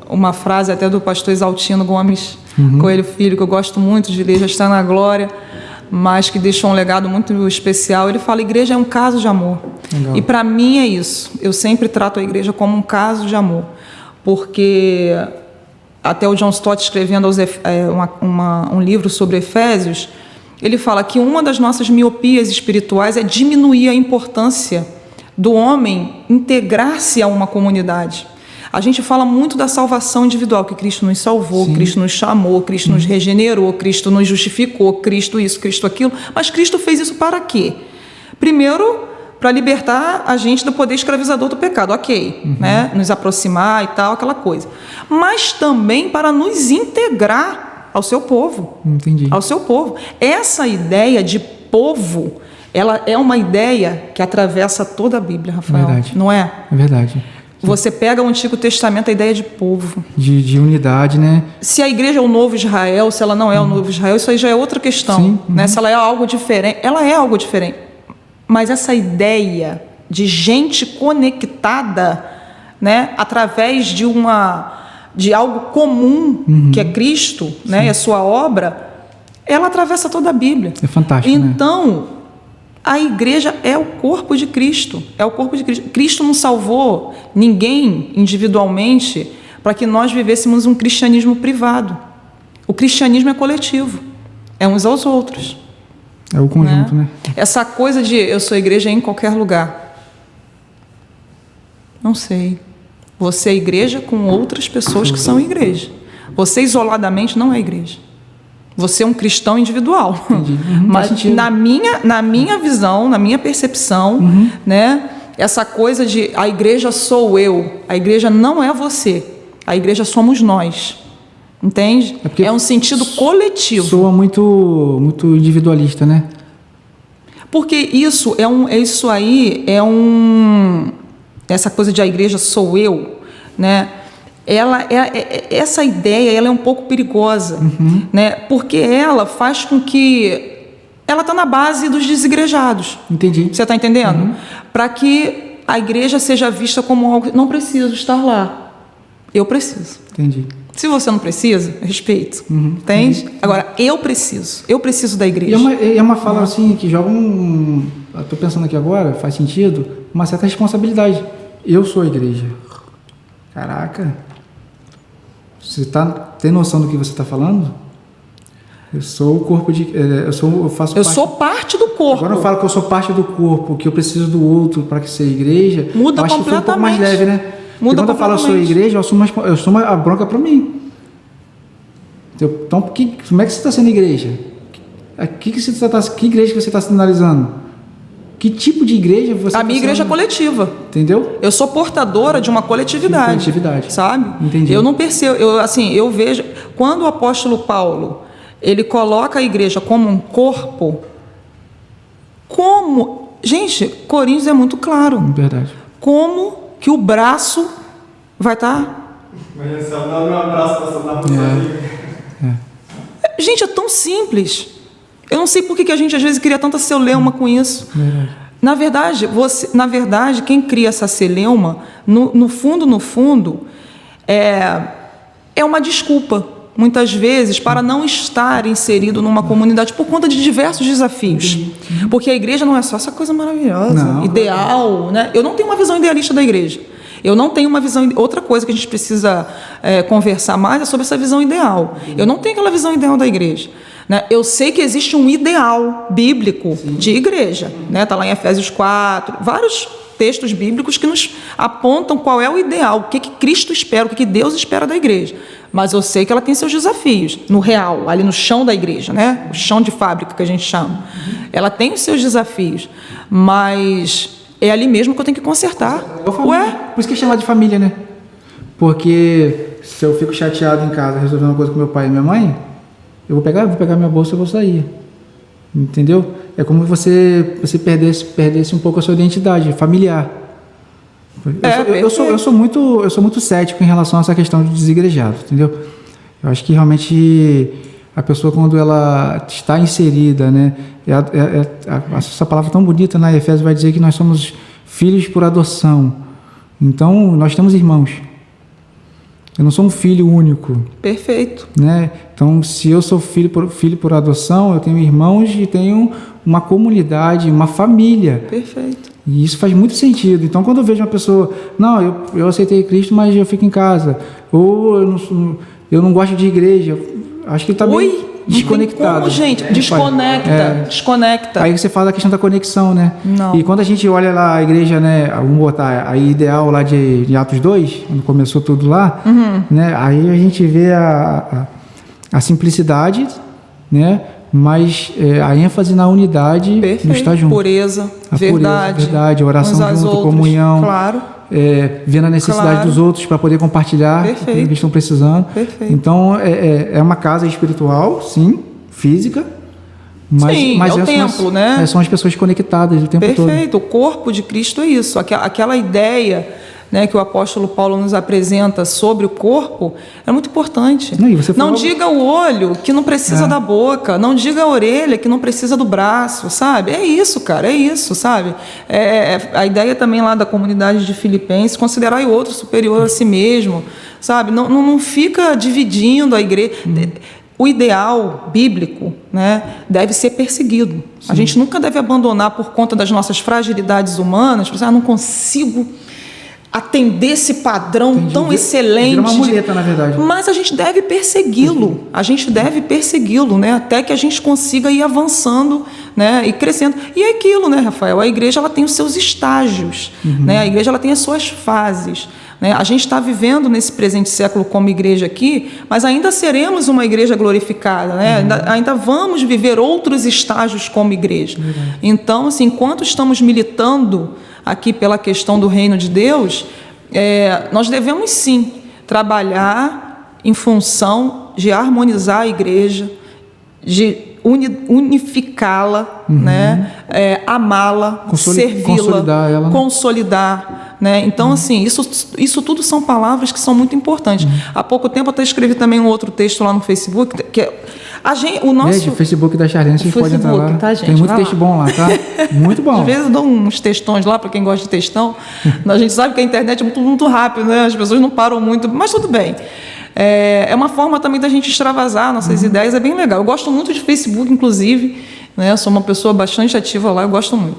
uma frase até do pastor Exaltino Gomes Coelho Filho, que eu gosto muito de ler, já está na glória, mas que deixou um legado muito especial. Ele fala: igreja é um caso de amor. Legal. E para mim é isso. Eu sempre trato a igreja como um caso de amor, porque até o John Stott, escrevendo um livro sobre Efésios, ele fala que uma das nossas miopias espirituais é diminuir a importância do homem integrar-se a uma comunidade. A gente fala muito da salvação individual, que Cristo nos salvou, Sim. Cristo nos chamou, Cristo nos regenerou, Cristo nos justificou, Cristo isso, Cristo aquilo. Mas Cristo fez isso para quê? Primeiro, para libertar a gente do poder escravizador do pecado, ok, né? Nos aproximar e tal, aquela coisa. Mas também para nos integrar ao seu povo. Entendi. Ao seu povo. Essa ideia de povo, ela é uma ideia que atravessa toda a Bíblia, Rafael. Verdade. Não é? É verdade. Você pega o Antigo Testamento, a ideia de povo. De unidade, né? Se a igreja é o novo Israel, se ela não é o novo Israel, isso aí já é outra questão. Sim. Né? Se ela é algo diferente, ela é algo diferente. Mas essa ideia de gente conectada, né, através de algo comum, que é Cristo, né, e a sua obra, ela atravessa toda a Bíblia. É fantástico, então, a igreja é o corpo de Cristo. É o corpo de Cristo. Cristo não salvou ninguém individualmente para que nós vivêssemos um cristianismo privado. O cristianismo é coletivo, é uns aos outros. É o conjunto, né? Essa coisa de eu sou igreja em qualquer lugar. Não sei. Você é igreja com outras pessoas que são igreja. Você isoladamente não é igreja. Você é um cristão individual. Mas na minha visão, na minha percepção, né, essa coisa de a igreja sou eu, a igreja não é você, a igreja somos nós. Entende? É um sentido coletivo. Soa muito individualista, né? Porque essa coisa de a igreja sou eu, né? Essa ideia ela é um pouco perigosa, né? Porque ela faz com que ela está na base dos desigrejados. Entendi. Você está entendendo? Para que a igreja seja vista como algo, não preciso estar lá, eu preciso. Entendi. Se você não precisa, respeito, entende? Agora, eu preciso da igreja. E é uma fala assim que joga estou pensando aqui agora, faz sentido, uma certa responsabilidade. Eu sou a igreja. Caraca. Você tem noção do que você está falando? Eu sou o corpo de... Eu sou parte do corpo. Agora eu falo que eu sou parte do corpo, que eu preciso do outro para que seja igreja. Muda eu acho completamente. Que foi um pouco mais leve, né? Muda quando eu falo eu sou igreja, eu assumo a bronca para mim. Então, como é que você está sendo igreja? Que igreja que você está sinalizando? Que tipo de igreja você está sendo? A minha igreja é coletiva. Entendeu? Eu sou portadora de uma coletividade. Coletividade. Sabe? Entendi. Eu não percebo, eu vejo, quando o apóstolo Paulo, ele coloca a igreja como um corpo, gente, Coríntios é muito claro. Verdade. Como que o braço vai estar... Mas só dá um abraço para salvar a Gente, é tão simples. Eu não sei por que a gente às vezes cria tanta celeuma com isso. Verdade. Na verdade, quem cria essa celeuma, no fundo, é uma desculpa, muitas vezes, para não estar inserido numa comunidade por conta de diversos desafios. Porque a igreja não é só essa coisa maravilhosa, ideal, né? Eu não tenho uma visão idealista da igreja. Eu não tenho uma visão... Outra coisa que a gente precisa conversar mais é sobre essa visão ideal. Eu não tenho aquela visão ideal da igreja. Né? Eu sei que existe um ideal bíblico de igreja. Está lá em Efésios 4, vários textos bíblicos que nos apontam qual é o ideal, o que Cristo espera, o que Deus espera da igreja. Mas eu sei que ela tem seus desafios, no real, ali no chão da igreja, né? O chão de fábrica que a gente chama. Ela tem os seus desafios, mas é ali mesmo que eu tenho que consertar. Por isso que é chamado de família, né? Porque se eu fico chateado em casa resolvendo uma coisa com meu pai e minha mãe, eu vou pegar minha bolsa e vou sair. Entendeu? É como você perdesse um pouco a sua identidade familiar. Eu sou muito cético em relação a essa questão de desigrejado, entendeu? Eu acho que realmente a pessoa, quando ela está inserida, né, essa palavra tão bonita na Efésios vai dizer que nós somos filhos por adoção. Então, nós temos irmãos. Eu não sou um filho único. Perfeito. Né? Então, se eu sou filho por adoção, eu tenho irmãos e tenho uma comunidade, uma família. Perfeito. E isso faz muito sentido. Então, quando eu vejo uma pessoa, eu aceitei Cristo, mas eu fico em casa, ou eu não gosto de igreja, acho que ele está bem desconectado. Como, gente? Desconecta. Aí você fala da questão da conexão, né? Não. E quando a gente olha lá a igreja, né? Vamos botar a ideal lá de Atos 2, quando começou tudo lá, né? Aí a gente vê a simplicidade, né? Mas a ênfase na unidade, no estar junto. Pureza, verdade, oração uns junto, outros, comunhão. Claro. Vendo a necessidade dos outros para poder compartilhar o que eles estão precisando. Perfeito. Então, é uma casa espiritual, sim, física, mas é o templo, né? São as pessoas conectadas o tempo todo. Perfeito. O corpo de Cristo é isso. Aquela ideia, né, que o apóstolo Paulo nos apresenta sobre o corpo é muito importante. Não diga o olho que não precisa da boca, não diga a orelha que não precisa do braço, sabe? É isso, cara, é isso, sabe? A ideia também lá da comunidade de Filipenses, considerar o outro superior a si mesmo, sabe? Não fica dividindo a igreja. O ideal bíblico, né, deve ser perseguido. Sim. A gente nunca deve abandonar por conta das nossas fragilidades humanas, não consigo atender esse padrão Entendi. tão excelente. Vira uma muleta, na verdade. Mas a gente deve persegui-lo. A gente deve persegui-lo, né? Até que a gente consiga ir avançando, né? E crescendo. E é aquilo, né, Rafael? A igreja ela tem os seus estágios, né? A igreja ela tem as suas fases. Né? A gente está vivendo nesse presente século como igreja aqui, mas ainda seremos uma igreja glorificada, né? Ainda vamos viver outros estágios como igreja. Então, assim, enquanto estamos militando aqui pela questão do reino de Deus, nós devemos sim trabalhar em função de harmonizar a igreja, de unificá-la, né? Amá-la, servi-la, consolidar, né? Então, assim, isso tudo são palavras que são muito importantes. Há pouco tempo eu até escrevi também um outro texto lá no Facebook, que o nosso... Gente, o Facebook da Charlene, vocês podem entrar lá. Tá, gente? Tem muito texto bom lá, tá? Muito bom. Às vezes eu dou uns textões lá para quem gosta de textão. A gente sabe que a internet é muito, muito rápido, né? As pessoas não param muito, mas tudo bem. É uma forma também da gente extravasar nossas ideias, é bem legal. Eu gosto muito de Facebook, inclusive, né? Sou uma pessoa bastante ativa lá, eu gosto muito.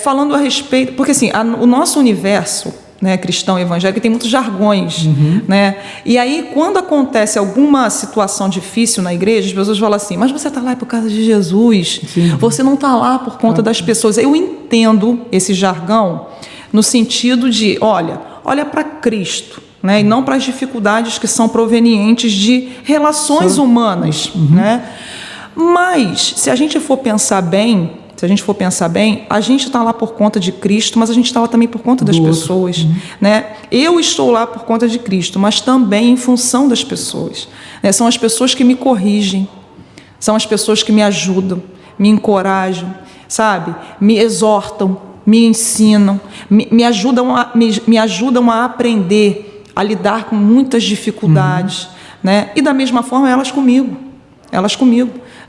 Falando a respeito... Porque, assim, o nosso universo, né, cristão e evangélico tem muitos jargões, né? E aí, quando acontece alguma situação difícil na igreja, as pessoas falam assim, mas você está lá por causa de Jesus, você não está lá por conta das pessoas. Eu entendo esse jargão no sentido de, olha para Cristo, né, e não para as dificuldades que são provenientes de relações humanas, né? Mas, se a gente for pensar bem, a gente está lá por conta de Cristo, mas a gente está lá também por conta das pessoas, né? Eu estou lá por conta de Cristo, mas também em função das pessoas, né? São as pessoas que me corrigem, são as pessoas que me ajudam, me encorajam, sabe? Me exortam, me ensinam, me ajudam a aprender a lidar com muitas dificuldades, né? E da mesma forma elas comigo,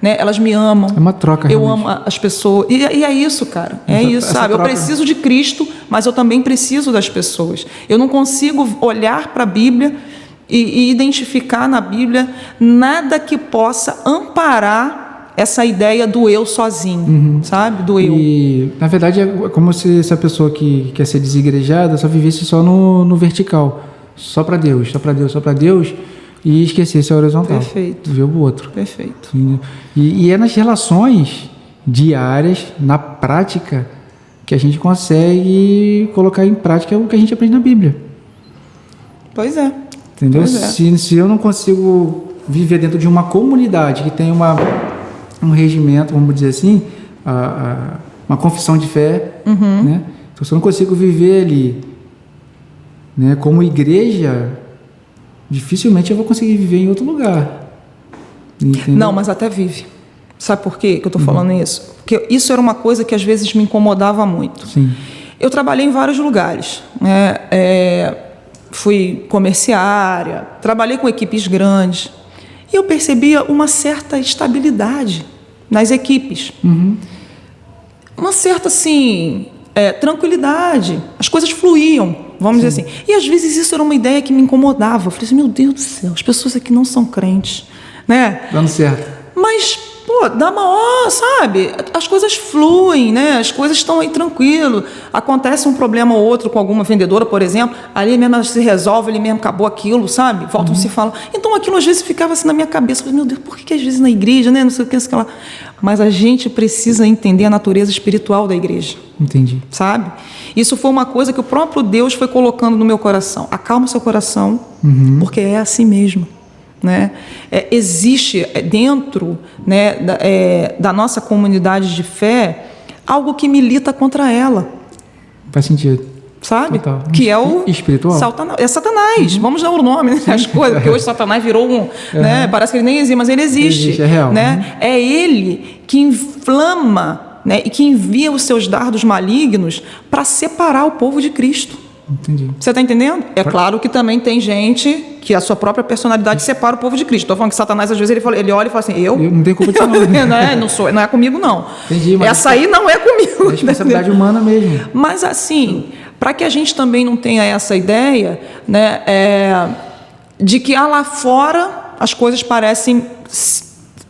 né? Elas me amam. É uma troca, eu realmente. amo as pessoas. E é isso, cara. É isso, sabe? Troca... Eu preciso de Cristo, mas eu também preciso das pessoas. Eu não consigo olhar para a Bíblia e identificar na Bíblia nada que possa amparar essa ideia do eu sozinho, sabe? Do eu. E, na verdade, é como se essa pessoa que quer ser desigrejada só vivesse só no vertical. Só para Deus, só para Deus, só para Deus. E esquecesse a horizontal. Perfeito. Ver o outro. Perfeito. E é nas relações diárias, na prática, que a gente consegue colocar em prática o que a gente aprende na Bíblia. Pois é. Entendeu? Se eu não consigo viver dentro de uma comunidade que tem um regimento, vamos dizer assim, uma confissão de fé, né? Então, se eu não consigo viver ali, né, como igreja, dificilmente eu vou conseguir viver em outro lugar. Entendeu? Não, mas até vive. Sabe por quê que eu estou falando isso? Porque isso era uma coisa que às vezes me incomodava muito. Sim. Eu trabalhei em vários lugares, né? Fui comerciária, trabalhei com equipes grandes e eu percebia uma certa estabilidade nas equipes. Uma certa, assim, tranquilidade. As coisas fluíam, vamos dizer assim. E às vezes isso era uma ideia que me incomodava. Eu falei assim, meu Deus do céu, as pessoas aqui não são crentes, né? Dando certo. Mas, dá maior, sabe? As coisas fluem, né? As coisas estão aí tranquilo. Acontece um problema ou outro com alguma vendedora, por exemplo, ali mesmo ela se resolve, ali mesmo acabou aquilo, sabe? Voltam se falam. Então aquilo às vezes ficava assim na minha cabeça. Eu falei, meu Deus, por que às vezes na igreja, né? Não sei o que, lá. Mas a gente precisa entender a natureza espiritual da igreja. Entendi. Sabe? Isso foi uma coisa que o próprio Deus foi colocando no meu coração. Acalma o seu coração, porque é assim mesmo. Né? Existe dentro, né, da nossa comunidade de fé algo que milita contra ela. Faz sentido. Sabe? Total. Que é o espiritual. É Satanás. Vamos dar o nome, né? As coisas, porque hoje Satanás virou né? Parece que ele nem existe, mas ele existe. É real. Né? É ele que inflama, né, e que envia os seus dardos malignos para separar o povo de Cristo. Entendi. Você está entendendo? É claro que também tem gente que a sua própria personalidade separa o povo de Cristo. Estou falando que Satanás, às vezes, ele olha e fala assim, eu não tenho culpa disso não. não é comigo, não. Entendi, mas essa aí não é comigo. É responsabilidade humana mesmo. Mas, assim, para que a gente também não tenha essa ideia, né, de que lá fora as coisas parecem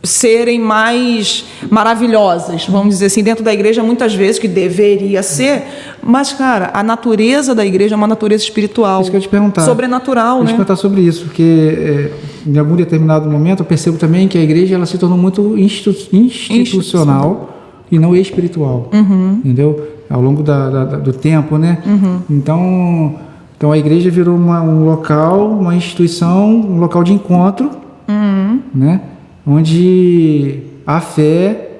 serem mais maravilhosas, vamos dizer assim, dentro da igreja muitas vezes, que deveria ser, mas, cara, a natureza da igreja é uma natureza espiritual. Isso que eu ia te perguntar. Sobrenatural, Eu ia né? te perguntar sobre isso, porque em algum determinado momento eu percebo também que a igreja ela se tornou muito institucional e não espiritual, entendeu? Ao longo do tempo, né? Então a igreja virou um local, uma instituição, um local de encontro, né? Onde a fé,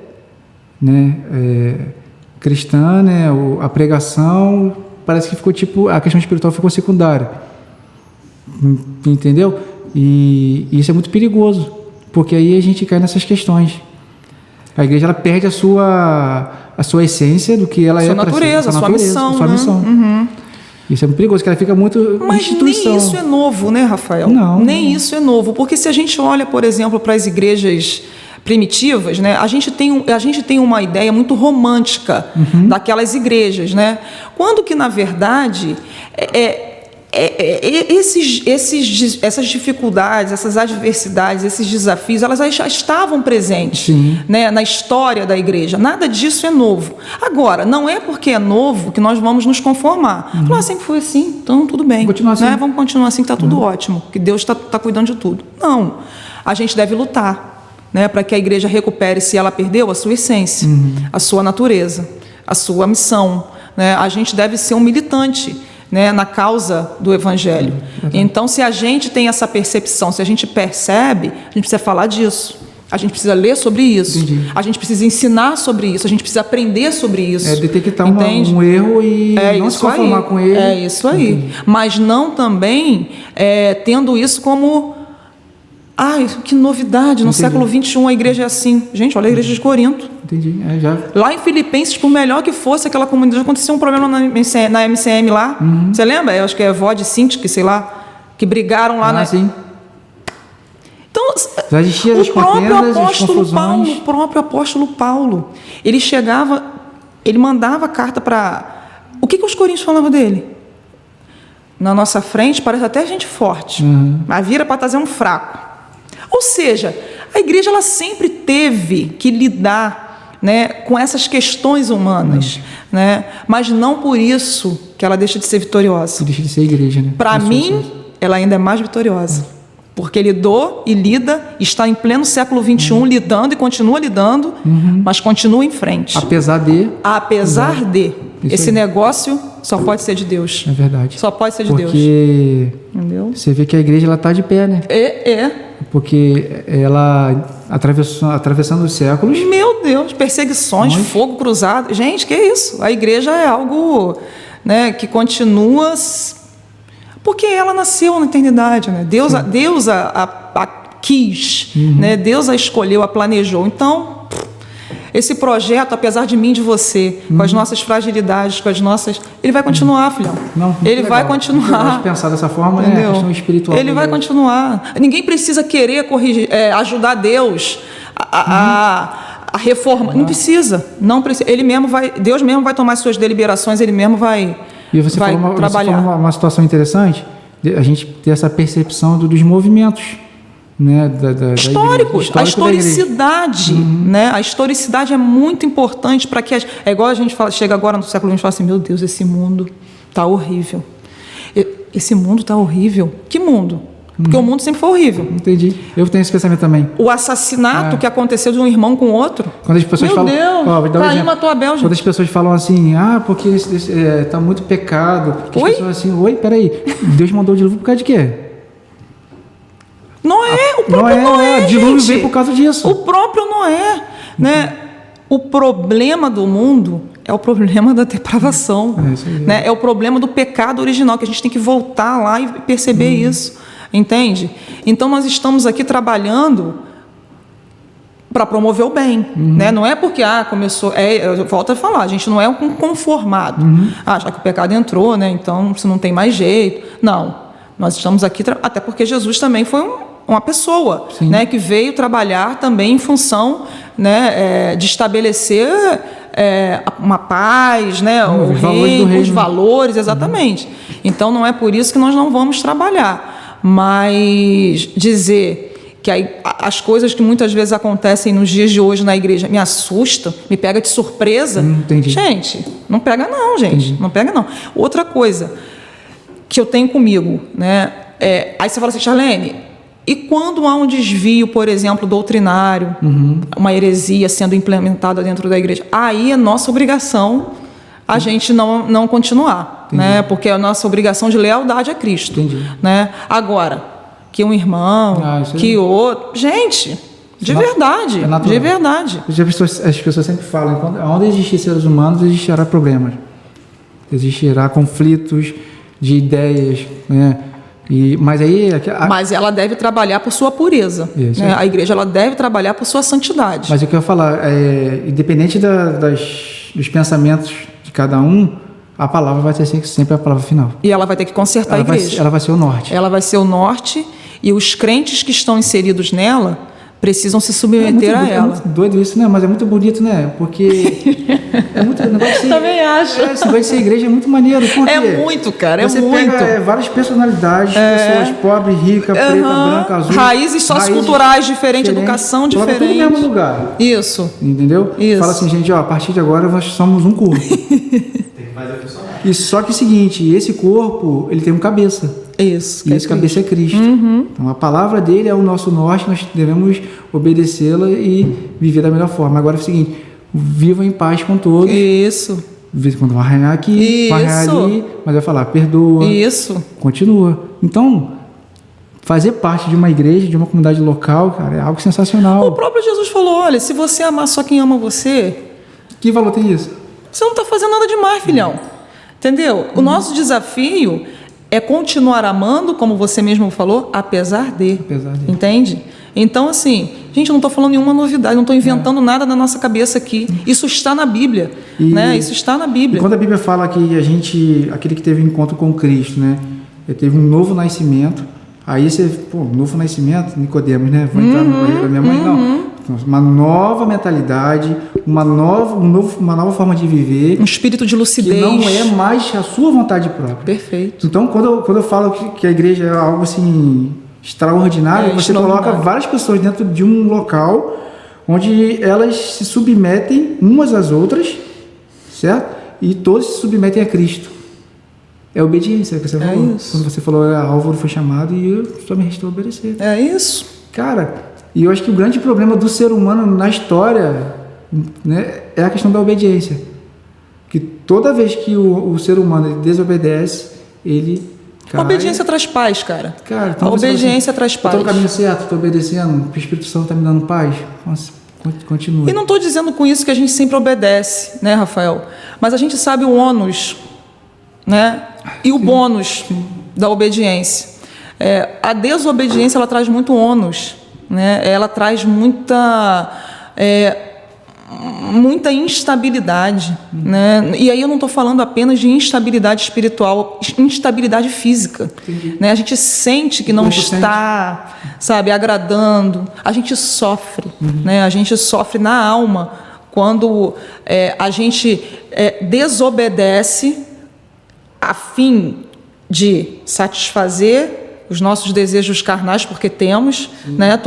né, cristã, né, a pregação, parece que ficou tipo, a questão espiritual ficou secundária, entendeu? E isso é muito perigoso, porque aí a gente cai nessas questões. A igreja ela perde a sua essência do que ela Sua é para natureza, ser, sua missão, sua né? missão. Isso é muito perigoso, que ela fica muito Mas instituição. nem isso é novo, né, Rafael? Não. Nem isso é novo, porque se a gente olha, por exemplo, para as igrejas primitivas, né, a gente tem uma ideia muito romântica daquelas igrejas, né? Quando que, na verdade, essas dificuldades, essas adversidades, esses desafios, elas já estavam presentes, né, na história da igreja. Nada disso é novo. Agora, não é porque é novo que nós vamos nos conformar. Falar, sempre foi assim, então tudo bem. Continuar assim. Né? Vamos continuar assim que está tudo ótimo, que Deus está cuidando de tudo. Não. A gente deve lutar, né, para que a igreja recupere, se ela perdeu, a sua essência, a sua natureza, a sua missão. Né? A gente deve ser um militante, né, na causa do Evangelho. Então, se a gente tem essa percepção, se a gente percebe, a gente precisa falar disso. A gente precisa ler sobre isso. Entendi. A gente precisa ensinar sobre isso. A gente precisa aprender sobre isso. Detectar um erro e não se conformar aí. com ele. É isso aí. Entendi. Mas não também tendo isso como... Ai, que novidade, no século XXI a igreja é assim. Gente, olha a igreja de Corinto. Entendi. Já. Lá em Filipenses, por melhor que fosse aquela comunidade, aconteceu um problema na MCM lá. Você lembra? Eu acho que é Vó de Sinti, sei lá, que brigaram lá Sim. Então, já existia as contendas, as confusões. O próprio apóstolo Paulo, ele chegava, ele mandava carta para... O que os coríntios falavam dele? Na nossa frente parece até gente forte, mas vira para trazer um fraco. Ou seja, a igreja ela sempre teve que lidar, né, com essas questões humanas, né, mas não por isso que ela deixa de ser vitoriosa. Deixa de ser igreja, né? Para mim, ela ainda é mais vitoriosa, porque lidou e lida, está em pleno século XXI lidando e continua lidando, mas continua em frente. Apesar de... Esse negócio só pode ser de Deus. É verdade. Só pode ser de Deus. Porque entendeu? Você vê que a igreja ela está de pé, né? Porque ela atravessando os séculos. Meu Deus, perseguições, fogo cruzado. Gente, que isso? A igreja é algo, né, que continua, porque ela nasceu na eternidade, né? Deus a quis, né? Deus a escolheu, a planejou. Então, esse projeto, apesar de mim e de você, com as nossas fragilidades, com as nossas... Ele vai continuar, filhão. Ele vai continuar. Pensar dessa forma, né? A questão espiritual. Ele vai continuar. Ninguém precisa querer ajudar Deus a reformar. Não precisa. Não precisa. Deus mesmo vai tomar suas deliberações, Ele mesmo vai trabalhar. Você falou uma situação interessante, a gente ter essa percepção dos movimentos. Né, históricos, a historicidade, né? A historicidade é muito importante para que é igual a gente fala, chega agora no século XX e fala assim, meu Deus, esse mundo tá horrível. Esse mundo tá horrível. Que mundo? Porque o mundo sempre foi horrível. Entendi. Eu tenho esse pensamento também. O assassinato que aconteceu de um irmão com outro. Quando as pessoas falam, Caim matou Abel. Quando as pessoas falam assim, porque tá muito pecado. As pessoas assim, peraí, Deus mandou o dilúvio por causa de quê? Noé, o próprio Noé, dilúvio veio por causa disso. O próprio Noé, né? O problema do mundo é o problema da depravação, né? É o problema do pecado original, que a gente tem que voltar lá e perceber isso, entende? Então nós estamos aqui trabalhando para promover o bem, né? Não é porque começou, eu volto a falar, a gente não é um conformado, já que o pecado entrou, né? Então se não tem mais jeito, não. Nós estamos aqui até porque Jesus também foi uma pessoa, né, que veio trabalhar também em função, né, de estabelecer uma paz, né, os valores, exatamente. Então não é por isso que nós não vamos trabalhar, mas dizer que aí as coisas que muitas vezes acontecem nos dias de hoje na igreja me assustam, me pega de surpresa. Entendi. Gente, não pega não, gente. Entendi. Não pega não. Outra coisa que eu tenho comigo, né? Aí você fala assim, Charlene, e quando há um desvio, por exemplo, doutrinário, uma heresia sendo implementada dentro da igreja, aí é nossa obrigação a gente não continuar, né? Porque é a nossa obrigação de lealdade a Cristo. Entendi. Né? Agora, que um irmão, isso que outro... Gente, de Isso verdade, é natural. de verdade. As pessoas sempre falam, onde existir seres humanos, existirá problemas. Existirá conflitos de ideias, né? Mas aí... Mas ela deve trabalhar por sua pureza. Isso Né? aí. A igreja ela deve trabalhar por sua santidade. Mas o que eu ia falar, independente dos pensamentos de cada um, a palavra vai ser sempre a palavra final. E ela vai ter que consertar a igreja. Ela vai ser o norte. Ela vai ser o norte e os crentes que estão inseridos nela precisam se submeter a É ela. muito doido isso, né? Mas é muito bonito, né? Porque é muito... Também acho. Esse negócio de ser igreja é muito maneiro. Por quê? É muito, cara, Você muito. pega várias personalidades, pessoas pobres, ricas, preta, branca, azul. Raízes socioculturais diferentes, educação coloca diferente. tudo no mesmo lugar. Isso. Entendeu? Isso. Fala assim, gente, a partir de agora nós somos um corpo. Tem que fazer funcionar. E só que é o seguinte, esse corpo, ele tem uma cabeça. Isso. E esse cabeça é Cristo. Então a palavra dele é o nosso norte, nós devemos obedecê-la e viver da melhor forma. Agora é o seguinte, viva em paz com todos. Isso. De vez em quando vai arranhar aqui, vai arranhar Isso. ali, mas vai falar, perdoa, Isso. continua. Então, fazer parte de uma igreja, de uma comunidade local, cara, é algo sensacional. O próprio Jesus falou, olha, se você amar só quem ama você, Que valor tem isso? você não está fazendo nada demais, filhão. Entendeu? O nosso desafio é continuar amando, como você mesmo falou, apesar de. Apesar de. Entende? Então, assim, gente, eu não estou falando nenhuma novidade, não estou inventando nada na nossa cabeça aqui. Isso está na Bíblia. Né? Isso está na E Bíblia. quando a Bíblia fala que aquele que teve um encontro com Cristo, né? Ele teve um novo nascimento. Aí você, novo nascimento, Nicodemos, né? Vou entrar no banheiro da minha mãe, não. Então, uma nova mentalidade, uma nova forma de viver. Um espírito de lucidez. Que não é mais a sua vontade própria. Perfeito. Então, quando eu falo que a igreja é algo assim extraordinário, você coloca várias pessoas dentro de um local onde elas se submetem umas às outras, certo? E todos se submetem a Cristo. É obediência, que você falou. Isso. Quando você falou, Álvaro foi chamado e eu só me restou obedecer. É isso. Cara, e eu acho que o grande problema do ser humano na história, né, é a questão da obediência. Que toda vez que o ser humano ele desobedece, ele cai. A obediência traz paz, cara. Então a obediência traz paz. Eu estou no caminho certo, estou obedecendo, o Espírito Santo está me dando paz. Nossa, continua. E não estou dizendo com isso que a gente sempre obedece, né, Rafael? Mas a gente sabe o ônus, né? E o bônus da obediência. A desobediência, ela traz muito ônus, né? Ela traz muita instabilidade, né? E aí eu não estou falando apenas de instabilidade espiritual, instabilidade física, né? A gente sente que não está, sabe, agradando, a gente sofre, né? A gente sofre na alma quando a gente desobedece a fim de satisfazer os nossos desejos carnais, porque temos, né?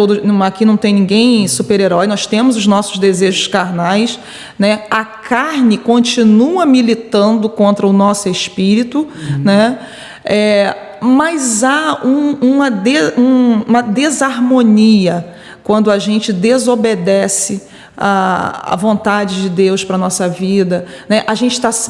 Aqui não tem ninguém super-herói, nós temos os nossos desejos carnais, né? A carne continua militando contra o nosso espírito, né? Mas há uma desarmonia quando a gente desobedece a vontade de Deus para a nossa vida, né?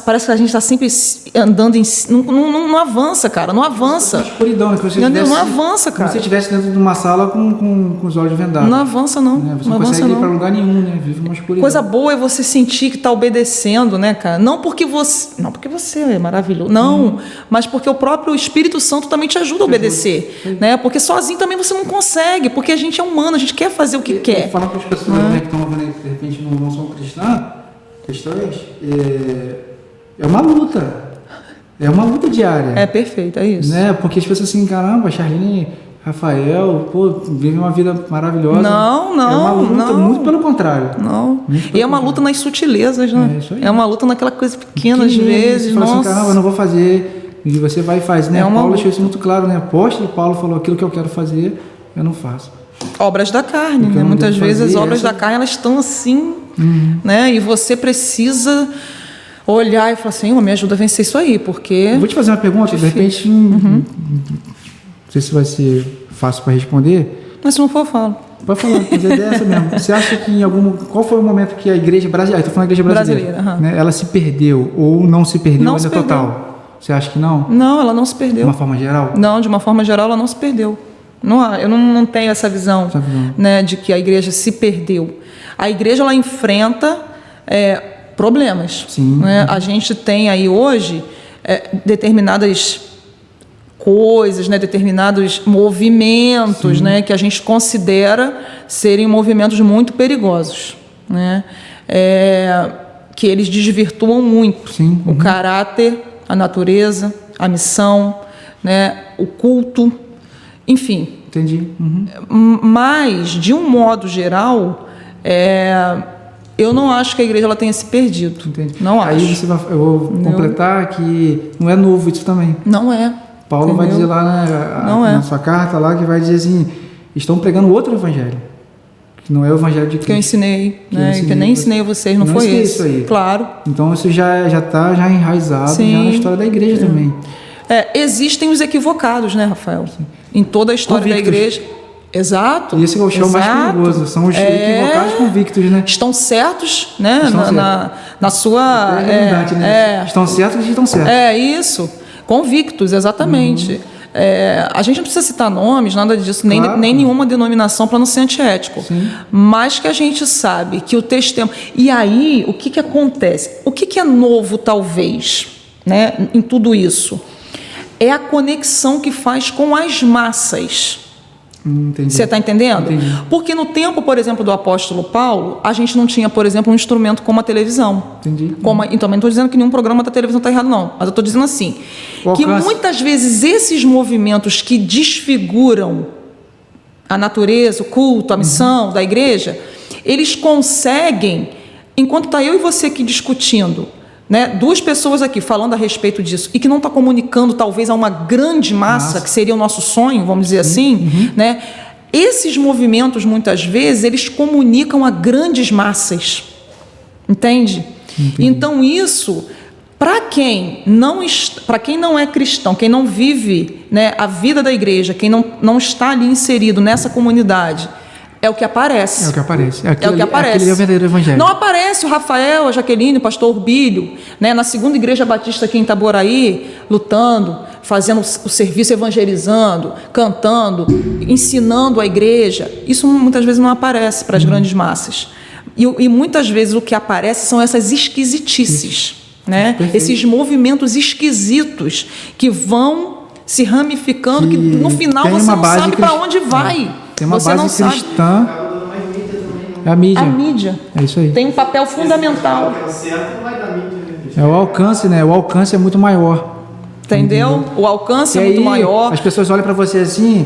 Parece que a gente está sempre andando não avança, cara, não avança. Escuridão, né? Não avança, cara. Como se você estivesse dentro de uma sala com os olhos vendados. Não avança, não. Né? Você não não avança, consegue ir não. para lugar nenhum, né? Vive uma escuridão. Coisa boa é você sentir que está obedecendo, né, cara? Não porque você é maravilhoso, não, mas porque o próprio Espírito Santo também te ajuda a obedecer, né? Porque sozinho também você não consegue, porque a gente é humano, a gente quer fazer o que quer. Falar para as pessoas, né, que estão ouvindo, de repente não são cristãs, é uma luta. É uma luta diária. É perfeito, é isso. Né? Porque as pessoas assim, caramba, Charlene, Rafael, vive uma vida maravilhosa. Não, é uma luta, muito pelo contrário. Não. E é uma luta nas sutilezas, né? É isso aí. É uma luta naquela coisa pequena, às vezes. Você fala Nossa. assim, caramba, eu não vou fazer. E você vai e faz, né? É uma Paulo luta. deixou isso muito claro, né? O apóstolo Paulo falou, aquilo que eu quero fazer, eu não faço. Obras da carne, Porque né? eu não Muitas devo vezes as fazer obras essa. da carne, elas estão assim, né? E você precisa olhar e falar assim, me ajuda a vencer isso aí, porque... Eu vou te fazer uma pergunta, de repente, não sei se vai ser fácil para responder. Mas se não for, eu falo. Pode falar, mas a ideia é essa mesmo. Você acha que qual foi o momento que a igreja brasileira, estou falando da igreja brasileira, Brasileira, né, ela se perdeu ou não se perdeu Não ainda se perdeu. total? Você acha que não? Não, ela não se De perdeu. uma forma geral? Não, de uma forma geral, ela não se perdeu. Eu não tenho essa visão, Essa visão. né, de que a igreja se perdeu. A igreja, ela enfrenta problemas. Sim. Né? A gente tem aí hoje determinadas coisas, né, determinados movimentos, né, que a gente considera serem movimentos muito perigosos, né, que eles desvirtuam muito Sim. o caráter, a natureza, a missão, né, o culto, enfim. Entendi. Mas, de um modo geral, eu não acho que a igreja ela tenha se perdido. Entendi. Não Aí acho. eu vou completar que não é novo isso também. Não é. Paulo vai Entendeu? dizer lá Não na é. sua carta lá que vai dizer assim, estão pregando outro evangelho, que não é o evangelho de Cristo. Que eu ensinei, eu né? ensinei Que eu nem você. ensinei a vocês, não Não foi ensinei esse. isso aí. Claro. Então isso já está enraizado Sim. já na história da igreja também. Existem os equivocados, né, Rafael? Em toda a história Convictos. da igreja. Exato. E esse é o show mais exato. perigoso, são os equivocados convictos, né? Estão certos, né? Estão na sua. É verdade, né? Estão certos e estão certos. Isso. Convictos, exatamente. A gente não precisa citar nomes, nada disso, nem Claro. nenhuma denominação para não ser antiético. Sim. Mas que a gente sabe que o testemunho. E aí, o que acontece? O que é novo, talvez, né, em tudo isso? É a conexão que faz com as massas. Entendi. Você está entendendo? Entendi. Porque no tempo, por exemplo, do apóstolo Paulo, a gente não tinha, por exemplo, um instrumento como a televisão. Entendi. Então, não estou dizendo que nenhum programa da televisão está errado, não. Mas eu estou dizendo assim, O que alcance. muitas vezes esses movimentos que desfiguram a natureza, o culto, a missão da igreja, eles conseguem, enquanto está eu e você aqui discutindo, né, duas pessoas aqui falando a respeito disso e que não está comunicando talvez a uma grande massa, que seria o nosso sonho, vamos dizer assim, né? Esses movimentos muitas vezes eles comunicam a grandes massas, entende? Então isso, para quem não é cristão, quem não vive, né, a vida da igreja, quem não está ali inserido nessa comunidade, é o que aparece. É o que aparece. É o que aparece. Aquele é o verdadeiro evangelho. Não aparece o Rafael, a Jaqueline, o pastor Urbílio, né, na segunda igreja batista aqui em Itaboraí, lutando, fazendo o serviço, evangelizando, cantando, ensinando a igreja. Isso muitas vezes não aparece para as grandes massas. E muitas vezes o que aparece são essas esquisitices, né? Perfeito. Esses movimentos esquisitos que vão se ramificando, que no final tem você uma não base sabe para onde vai. Tem uma Você não base sabe. cristã. É a mídia. A mídia É isso aí. tem um papel fundamental, É o certo, não vai dar mídia, né? É o alcance, né? O alcance é muito maior. entendeu? O alcance E é muito aí, maior. as pessoas olham pra você assim,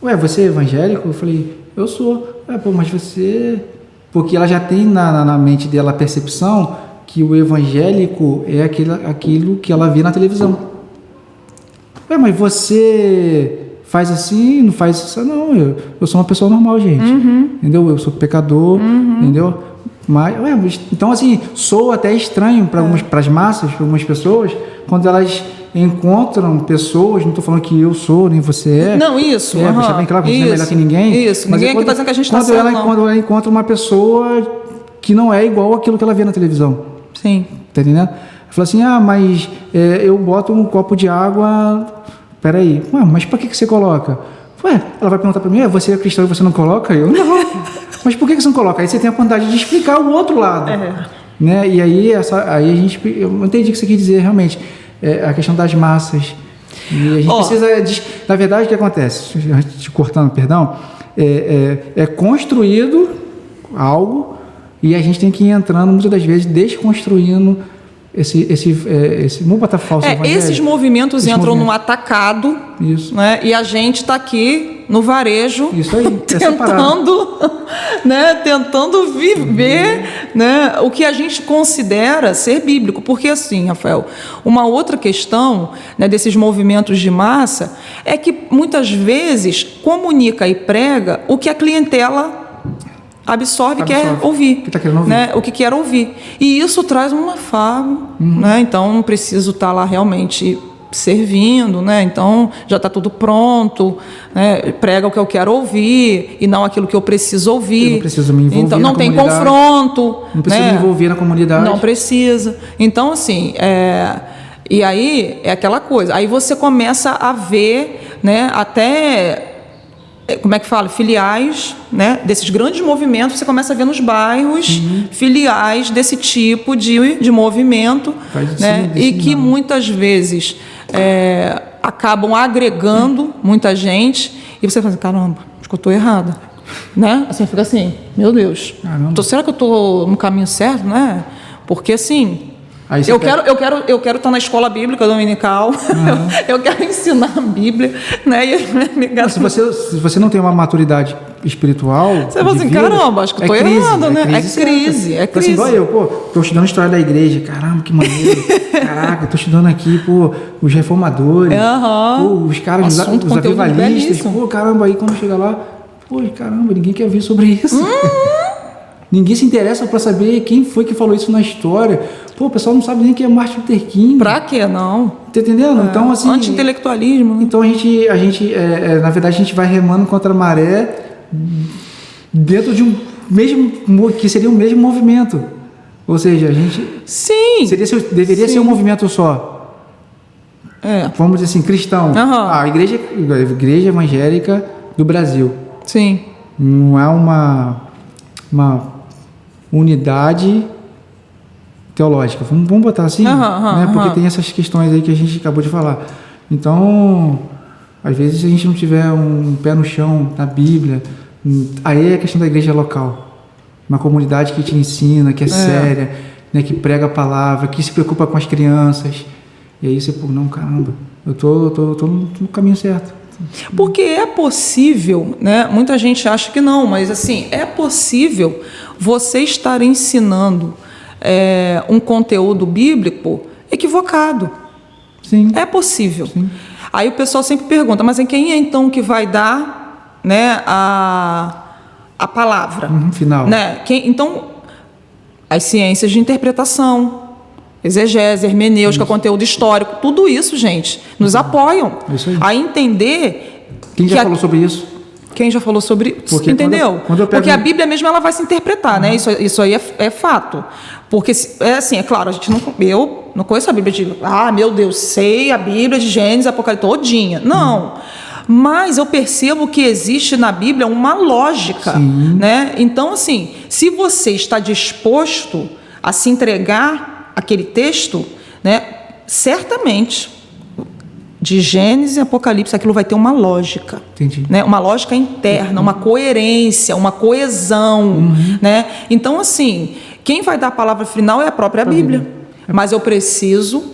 ué, você é evangélico? Eu falei, eu sou. Pô, mas você... Porque ela já tem na mente dela a percepção que o evangélico é aquilo que ela vê na televisão. Ué, mas você faz assim, não faz isso? Não, eu sou uma pessoa normal, gente. Entendeu? Eu sou pecador, entendeu? Mas, então assim, sou até estranho para as massas, para algumas pessoas, quando elas encontram pessoas, não estou falando que eu sou, nem você é. Não, isso. Deixar bem claro que você não é melhor que ninguém. Isso, mas ninguém aqui está dizendo que a gente está certo, não. Quando ela encontra uma pessoa que não é igual àquilo que ela vê na televisão. Sim. Tá entendendo? Fala assim, mas eu boto um copo de água... Peraí, mas para que você coloca? Ela vai perguntar para mim, você é cristão e você não coloca? Eu, não. Mas por que você não coloca? Aí você tem a oportunidade de explicar o outro lado. Né? E aí, eu entendi o que você quer dizer, realmente. A questão das massas. E a gente precisa... Na verdade, o que acontece? Te cortando, perdão. É construído algo e a gente tem que ir entrando, muitas das vezes, desconstruindo vamos botar falso evangelho. Esses movimentos entram no atacado, Isso. né? E a gente está aqui no varejo, Isso aí, tentando viver, né, o que a gente considera ser bíblico. Porque assim, Rafael, uma outra questão, né, desses movimentos de massa é que muitas vezes comunica e prega o que a clientela absorve e quer ouvir, que tá querendo ouvir. né? O que quer ouvir. E isso traz um afago, né? Então não preciso estar lá realmente servindo, né? Então já está tudo pronto, né? Prega o que eu quero ouvir e não aquilo que eu preciso ouvir. Eu não preciso me envolver então, na não tem comunidade. confronto. Não preciso né? me envolver na comunidade. Não precisa. Então, assim, e aí é aquela coisa. Aí você começa a ver, né? Até... como é que fala? Filiais, né? Desses grandes movimentos, você começa a ver nos bairros filiais desse tipo de movimento, né? E que muitas vezes acabam agregando muita gente e você fala assim, caramba, acho que eu estou errada, né? Assim, fica assim, meu Deus, será que eu estou no caminho certo, né? Porque assim... Eu quero estar na escola bíblica dominical, eu quero ensinar a Bíblia, né? E se você não tem uma maturidade espiritual, você fala assim, caramba, acho que estou errado, né? É crise. Assim, igual eu, estou estudando história da igreja, caramba, que maneiro, caraca, estou estudando aqui, os reformadores, os caras, os avivalistas, caramba, aí quando chega lá, caramba, ninguém quer ver sobre isso. Ninguém se interessa para saber quem foi que falou isso na história. O pessoal não sabe nem quem é Martin Luther King. Pra quê, não? Tá entendendo? Então, assim... Anti-intelectualismo. Então, a gente na verdade, a gente vai remando contra a maré dentro de um mesmo... que seria o mesmo movimento. Ou seja, a gente... Sim! Deveria ser um movimento só. Vamos dizer assim, cristão. A igreja evangélica do Brasil. Sim. Não é uma unidade teológica, vamos botar assim, né? Porque tem essas questões aí que a gente acabou de falar. Então, às vezes, se a gente não tiver um pé no chão na Bíblia, aí é a questão da igreja local, uma comunidade que te ensina, que é séria, né? Que prega a palavra, que se preocupa com as crianças, e aí você, não, caramba, eu tô no caminho certo. Porque é possível, né? Muita gente acha que não, mas assim, é possível você estar ensinando um conteúdo bíblico equivocado. Sim. É possível. Sim. Aí o pessoal sempre pergunta, mas quem é então que vai dar, né, a palavra? Final. Né? Então, as ciências de interpretação, exegese, hermenêutica, conteúdo histórico, tudo isso, gente, nos apoiam a entender... Quem já falou sobre isso? Quem já falou sobre isso? Porque entendeu? Quando eu pego... Porque a Bíblia mesmo ela vai se interpretar, né? Isso aí é fato. Porque, assim, é claro, eu não conheço a Bíblia de... meu Deus, sei a Bíblia de Gênesis, Apocalipse, todinha. Não. Mas eu percebo que existe na Bíblia uma lógica, né? Então, assim, se você está disposto a se entregar àquele texto, né? Certamente... de Gênesis e Apocalipse, aquilo vai ter uma lógica. Entendi. Né? Uma lógica interna, uma coerência, uma coesão. Né? Então, assim, quem vai dar a palavra final é a própria Bíblia. Mas eu preciso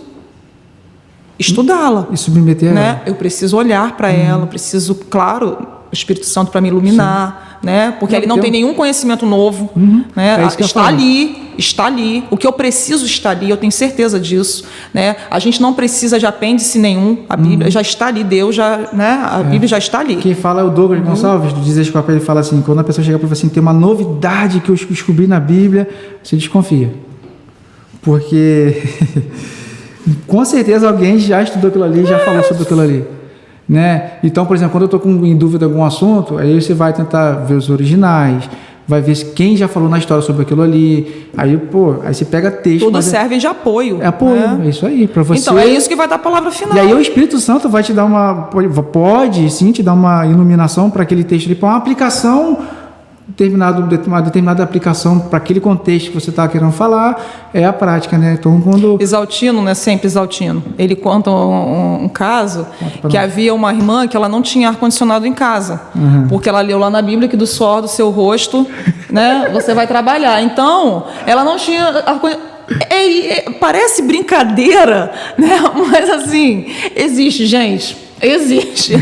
estudá-la. E submeter a né? ela. Eu preciso olhar para ela, preciso, claro, o Espírito Santo para me iluminar, né? Porque ele não tem nenhum conhecimento novo. Né? Está ali. O que eu preciso está ali, eu tenho certeza disso. Né? A gente não precisa de apêndice nenhum, a Bíblia já está ali, Deus já, né? A Bíblia já está ali. Quem fala é o Douglas Gonçalves, do Dizeres com a Pele, ele fala assim, quando a pessoa chega para você assim, tem uma novidade que eu descobri na Bíblia, você desconfia. Porque com certeza alguém já estudou aquilo ali, já falou sobre aquilo ali. Né? Então, por exemplo, quando eu estou em dúvida de algum assunto, aí você vai tentar ver os originais, vai ver quem já falou na história sobre aquilo ali, aí você pega texto... Tudo serve de apoio. É apoio, é isso aí, para você... Então, é isso que vai dar a palavra final. E aí o Espírito Santo vai te dar pode sim te dar uma iluminação para aquele texto ali, para uma aplicação... uma determinada aplicação para aquele contexto que você está querendo falar, é a prática, né? Então, quando... Exaltino, né? Sempre Exaltino. Ele conta um caso que havia uma irmã que ela não tinha ar-condicionado em casa, porque ela leu lá na Bíblia que do suor do seu rosto, né, você vai trabalhar. Então, ela não tinha ar-condicionado. Parece brincadeira, né? Mas assim, existe, gente. Existe,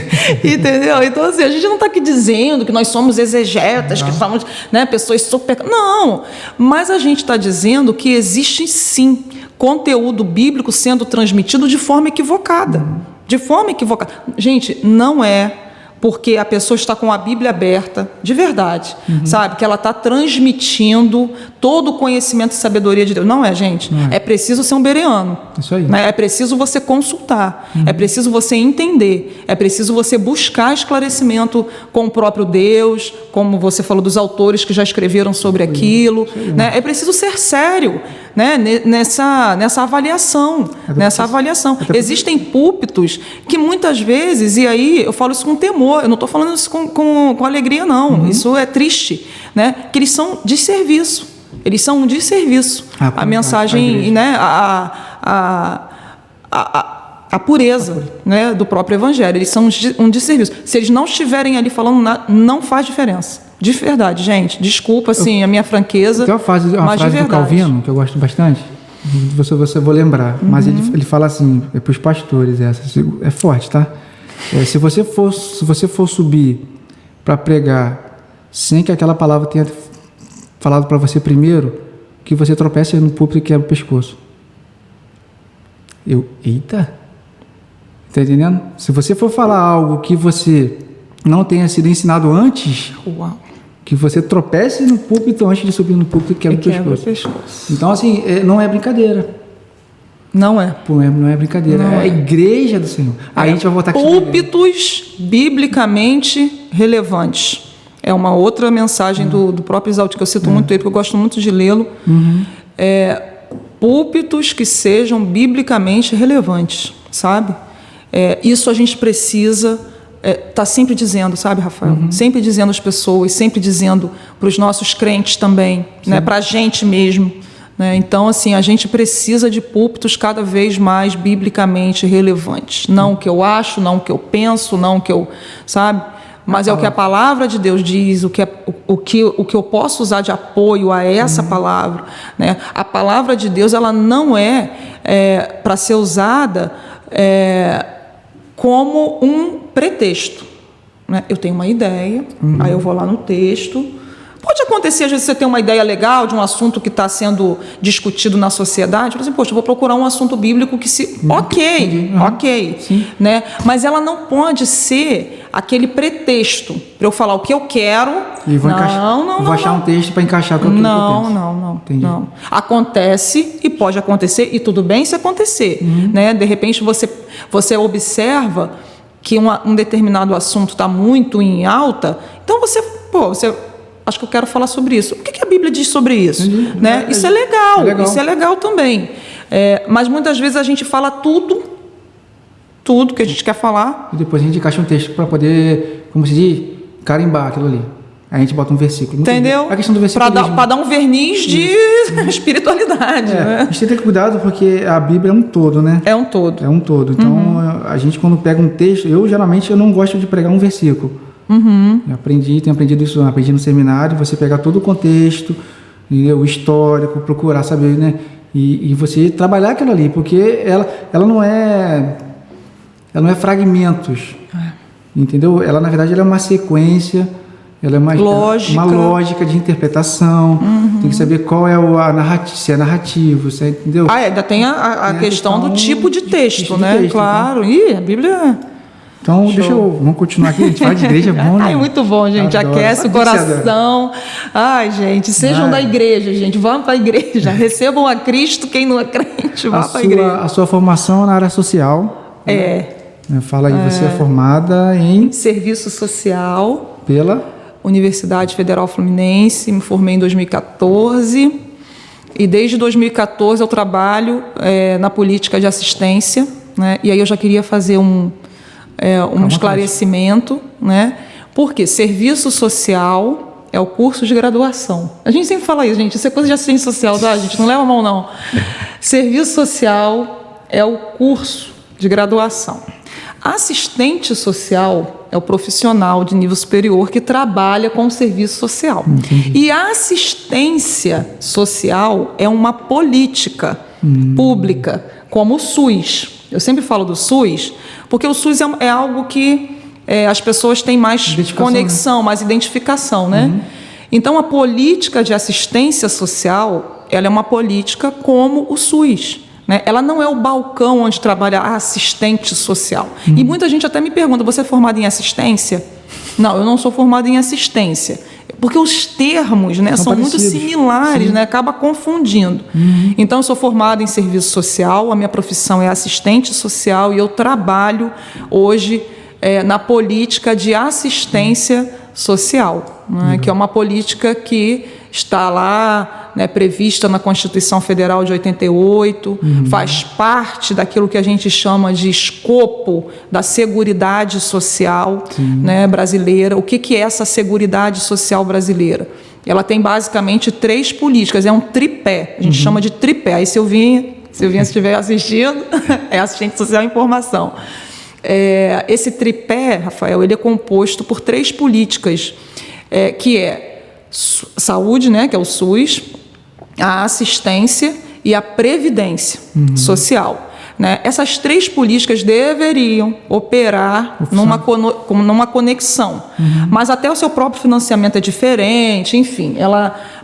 entendeu? Então, assim, a gente não está aqui dizendo que nós somos exegetas, que somos, né, pessoas super... Não, mas a gente está dizendo que existe, sim, conteúdo bíblico sendo transmitido de forma equivocada. De forma equivocada. Gente, não é porque a pessoa está com a Bíblia aberta, de verdade, sabe? Que ela está transmitindo todo o conhecimento e sabedoria de Deus. Não é, gente. É preciso ser um bereano. Isso aí. Né? É preciso você consultar. É preciso você entender. É preciso você buscar esclarecimento com o próprio Deus, como você falou dos autores que já escreveram sobre aquilo. Né? É preciso ser sério, né? nessa avaliação. Existem púlpitos que muitas vezes, e aí eu falo isso com temor, eu não estou falando isso com alegria, não. Isso é triste, né? Que eles são de serviço. Eles são um desserviço. A mensagem, né? A pureza, né? Do próprio evangelho. Eles são um desserviço. Se eles não estiverem ali falando nada, não faz diferença. De verdade, gente. Desculpa, assim, a minha franqueza. Tem uma frase do Calvino que eu gosto bastante. Você vou lembrar. Mas ele fala assim, para os pastores, é forte, tá? Se você for subir para pregar sem que aquela palavra tenha falado para você primeiro, que você tropece no púlpito e quebra o pescoço. Eita! Tá entendendo? Se você for falar algo que você não tenha sido ensinado antes, que você tropece no púlpito antes de subir no púlpito e quebra o pescoço. Então, assim, não é brincadeira. Não é. Não é brincadeira. É a igreja do Senhor. Aí a gente vai voltar aqui. Púlpitos biblicamente relevantes. É uma outra mensagem do próprio Exaltino, que eu cito muito ele, porque eu gosto muito de lê-lo. Púlpitos que sejam biblicamente relevantes, sabe? Isso a gente precisa estar sempre dizendo, sabe, Rafael? Sempre dizendo às pessoas, sempre dizendo para os nossos crentes também, né? Para a gente mesmo. Né? Então, assim, a gente precisa de púlpitos cada vez mais biblicamente relevantes. Não o que eu acho, não o que eu penso, não o que eu... Sabe? Mas é o que a palavra de Deus diz, o que eu posso usar de apoio a essa palavra. Né? A palavra de Deus, ela não é para ser usada como um pretexto. Né? Eu tenho uma ideia, aí eu vou lá no texto. Pode acontecer, às vezes, você tem uma ideia legal de um assunto que está sendo discutido na sociedade, por exemplo, poxa, eu vou procurar um assunto bíblico que se... Ok. Sim. Né? Mas ela não pode ser aquele pretexto para eu falar o que eu quero. E vou achar um texto para encaixar com aquilo que eu penso. Não. Acontece e pode acontecer, e tudo bem se acontecer. Né? De repente, você observa que um determinado assunto está muito em alta, então você acho que eu quero falar sobre isso. O que a Bíblia diz sobre isso? Né? Isso é legal, isso é legal também. Mas muitas vezes a gente fala tudo que a gente quer falar. E depois a gente encaixa um texto para poder, como se diz, carimbar aquilo ali. Aí a gente bota um versículo. Entendeu? A questão do versículo para dar um verniz de espiritualidade. Né? A gente tem que ter cuidado porque a Bíblia é um todo, né? É um todo. Então, a gente quando pega um texto, geralmente eu não gosto de pregar um versículo. Eu tenho aprendido isso, aprendi no seminário, você pegar todo o contexto, o histórico, procurar saber, né? E você trabalhar aquilo ali, porque ela não é fragmentos, entendeu? Ela, na verdade, ela é uma sequência, ela é uma lógica de interpretação, tem que saber qual é a narrativa, se é narrativo, você entendeu? Ainda tem a questão do tipo de texto, né? Claro, então. A Bíblia... Então, vamos continuar aqui, a gente fala de igreja, é bom, né? Muito bom, gente, aquece o coração. Ai, gente, sejam da igreja, gente, vão para a igreja, recebam a Cristo, quem não é crente, vá para a igreja. A sua formação na área social. Fala aí, você é formada em... Serviço Social. Pela? Universidade Federal Fluminense, me formei em 2014 e desde 2014 eu trabalho na política de assistência, né? E aí eu já queria fazer um esclarecimento, né? Porque serviço social é o curso de graduação. A gente sempre fala isso, gente, isso é coisa de assistência social, tá? A gente não leva a mão, não. Serviço social é o curso de graduação. Assistente social é o profissional de nível superior que trabalha com o serviço social. Entendi. E a assistência social é uma política pública, como o SUS. Eu sempre falo do SUS, porque o SUS é algo que as pessoas têm mais conexão, mais identificação, né? Então, a política de assistência social, ela é uma política como o SUS. Né? Ela não é o balcão onde trabalha a assistente social. E muita gente até me pergunta, você é formada em assistência? Não, eu não sou formada em assistência. Porque os termos, né, são muito similares, né, acaba confundindo. Então, eu sou formada em serviço social, a minha profissão é assistente social e eu trabalho hoje na política de assistência social, né, que é uma política que está lá, né, prevista na Constituição Federal de 88, faz parte daquilo que a gente chama de escopo da Seguridade Social, né, brasileira. O que é essa Seguridade Social brasileira? Ela tem basicamente 3 políticas, é um tripé, a gente chama de tripé. Aí, Silvinha, se estiver assistindo, é assistente social e informação. Esse tripé, Rafael, ele é composto por 3 políticas, que é saúde, né, que é o SUS, a assistência e a previdência social. Né? Essas 3 políticas deveriam operar numa conexão, mas até o seu próprio financiamento é diferente, enfim.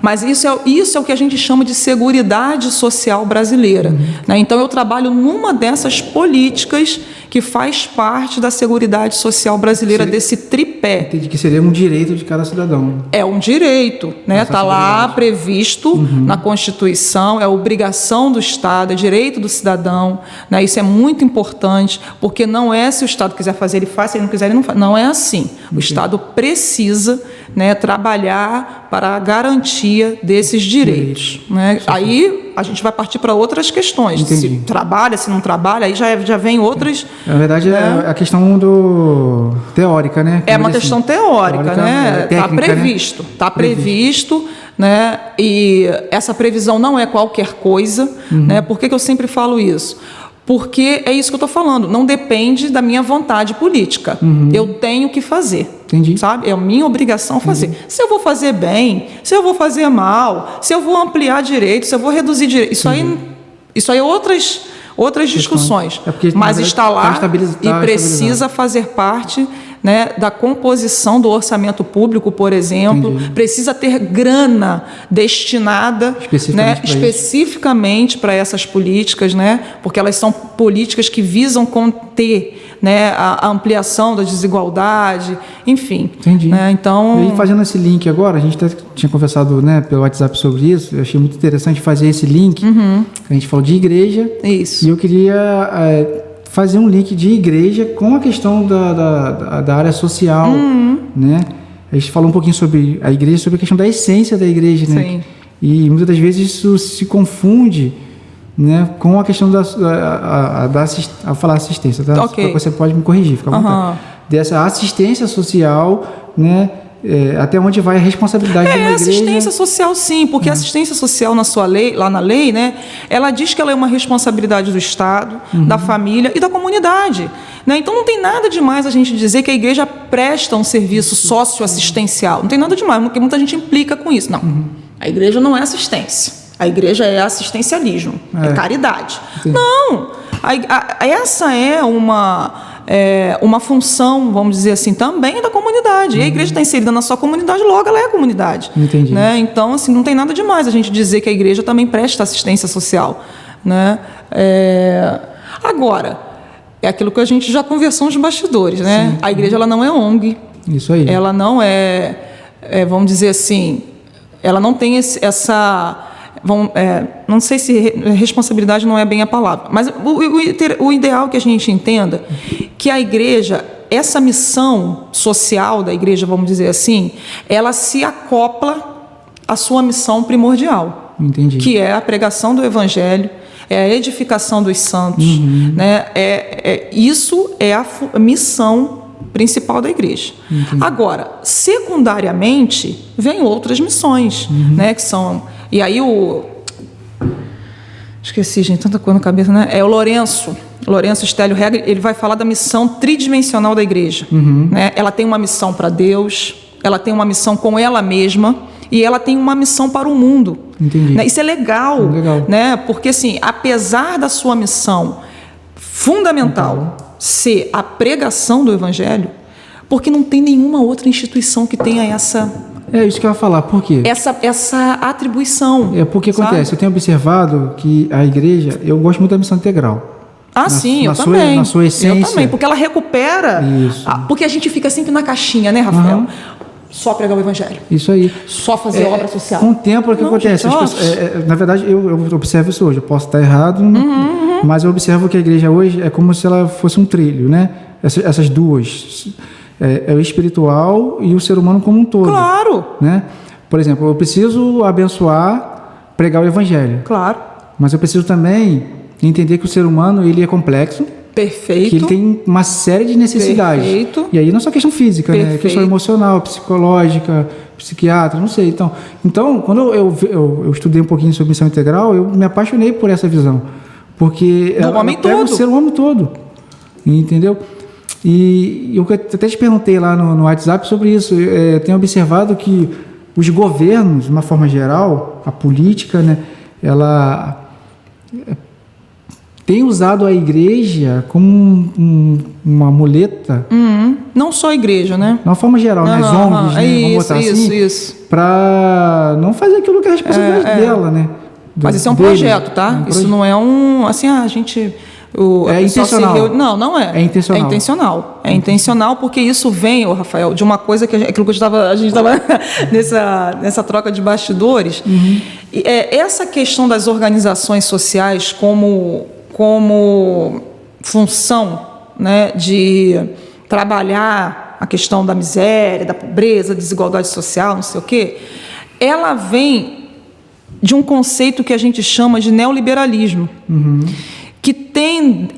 Mas isso é o que a gente chama de Seguridade Social brasileira. Né? Então, eu trabalho numa dessas políticas que faz parte da Seguridade Social brasileira, desse tripé. Entendi que seria um direito de cada cidadão. É um direito, né? Está lá previsto na Constituição, é obrigação do Estado, é direito do cidadão. Né? Isso é muito importante, porque não é se o Estado quiser fazer, ele faz, se ele não quiser, ele não faz. Não é assim. O Estado precisa, né, trabalhar para a garantia desses direitos. Né? Aí a gente vai partir para outras questões. Entendi. Se trabalha, se não trabalha, aí já vem outras... Na verdade, é a questão teórica, né? É uma questão teórica, né? Está previsto. Está previsto, né? E essa previsão não é qualquer coisa. Né? Por que eu sempre falo isso? Porque é isso que eu estou falando, não depende da minha vontade política. Eu tenho que fazer. Entendi. Sabe? É a minha obrigação fazer. Se eu vou fazer bem, se eu vou fazer mal, se eu vou ampliar direitos, se eu vou reduzir direitos, isso aí é outras discussões. Mas está lá e precisa fazer parte, né, da composição do orçamento público, por exemplo. Precisa ter grana destinada especificamente para essas políticas, né, porque elas são políticas que visam conter, né, a ampliação da desigualdade, enfim. Entendi. Né, então... E aí, fazendo esse link agora, a gente tinha conversado, né, pelo WhatsApp sobre isso, eu achei muito interessante fazer esse link, a gente falou de igreja, isso. E eu queria fazer um link de igreja com a questão da área social, né? A gente falou um pouquinho sobre a igreja, sobre a questão da essência da igreja, né? Sim. E muitas das vezes isso se confunde, né, com a questão ao falar assistência, tá? Okay. Você pode me corrigir, fica à vontade. Dessa assistência social, né? Até onde vai a responsabilidade de uma igreja? Assistência social, sim, porque a assistência social lá na lei, né, ela diz que ela é uma responsabilidade do Estado, da família e da comunidade. Né? Então, não tem nada demais a gente dizer que a igreja presta um serviço socioassistencial. Não tem nada demais, porque muita gente implica com isso. Não, a igreja não é assistência. A igreja é assistencialismo, é caridade. Sim. Não, essa é uma função, vamos dizer assim, também da comunidade. E a igreja está inserida na sua comunidade, logo ela é a comunidade. Entendi. Né? Então, assim, não tem nada demais a gente dizer que a igreja também presta assistência social. Né? Agora, é aquilo que a gente já conversou nos bastidores. Né? Sim. A igreja ela não é ONG. Isso aí. Ela não vamos dizer assim, ela não tem essa... não sei se responsabilidade não é bem a palavra, mas o ideal é que a gente entenda que a igreja, essa missão social da igreja, vamos dizer assim, ela se acopla à sua missão primordial. Entendi. Que é a pregação do evangelho, é a edificação dos santos, né? Isso é a missão principal da igreja. Entendi. Agora, secundariamente, vem outras missões, né, que são... E aí esqueci, gente, tanta coisa na cabeça, né? É o Lourenço. Lourenço Stélio Regli, ele vai falar da missão tridimensional da igreja. Né? Ela tem uma missão para Deus, ela tem uma missão com ela mesma e ela tem uma missão para o mundo. Entendi. Né? Isso é legal, né? Porque assim, apesar da sua missão fundamental ser a pregação do evangelho, porque não tem nenhuma outra instituição que tenha essa... É isso que eu ia falar, por quê? Essa atribuição. É porque acontece, eu tenho observado que a igreja, eu gosto muito da missão integral. Sim, eu sua, também. Na sua essência. Eu também, porque ela recupera. Isso. Porque a gente fica sempre na caixinha, né, Rafael? Só pregar o evangelho. Isso aí. Só fazer obra social. Com o tempo, o que acontece? Na verdade, eu observo isso hoje. Eu posso estar errado, mas eu observo que a igreja hoje é como se ela fosse um trilho, né? Essas duas. É o espiritual e o ser humano como um todo. Claro. Né? Por exemplo, eu preciso abençoar, pregar o evangelho. Claro. Mas eu preciso também entender que o ser humano ele é complexo. Perfeito. Que ele tem uma série de necessidades. Perfeito. E aí não é só questão física, né? É questão emocional, psicológica, psiquiatra, não sei. Então quando eu estudei um pouquinho sobre missão integral, eu me apaixonei por essa visão. Porque ela pega o ser humano todo. Entendeu? E eu até te perguntei lá no WhatsApp sobre isso. Eu tenho observado que os governos, de uma forma geral, a política, né? Ela tem usado a igreja como uma muleta. Não só a igreja, né? De uma forma geral, né? As ONGs, né? Vamos botar assim. Isso. Para não fazer aquilo que é a responsabilidade dela, né? Mas isso é um projeto, tá? Isso não é um... Assim, a gente... É intencional. Não é. É intencional. É intencional. É intencional porque isso vem, Rafael, de uma coisa que aquilo que a gente estava nessa troca de bastidores. Essa questão das organizações sociais como função, né, de trabalhar a questão da miséria, da pobreza, da desigualdade social, não sei o quê, ela vem de um conceito que a gente chama de neoliberalismo. Que tem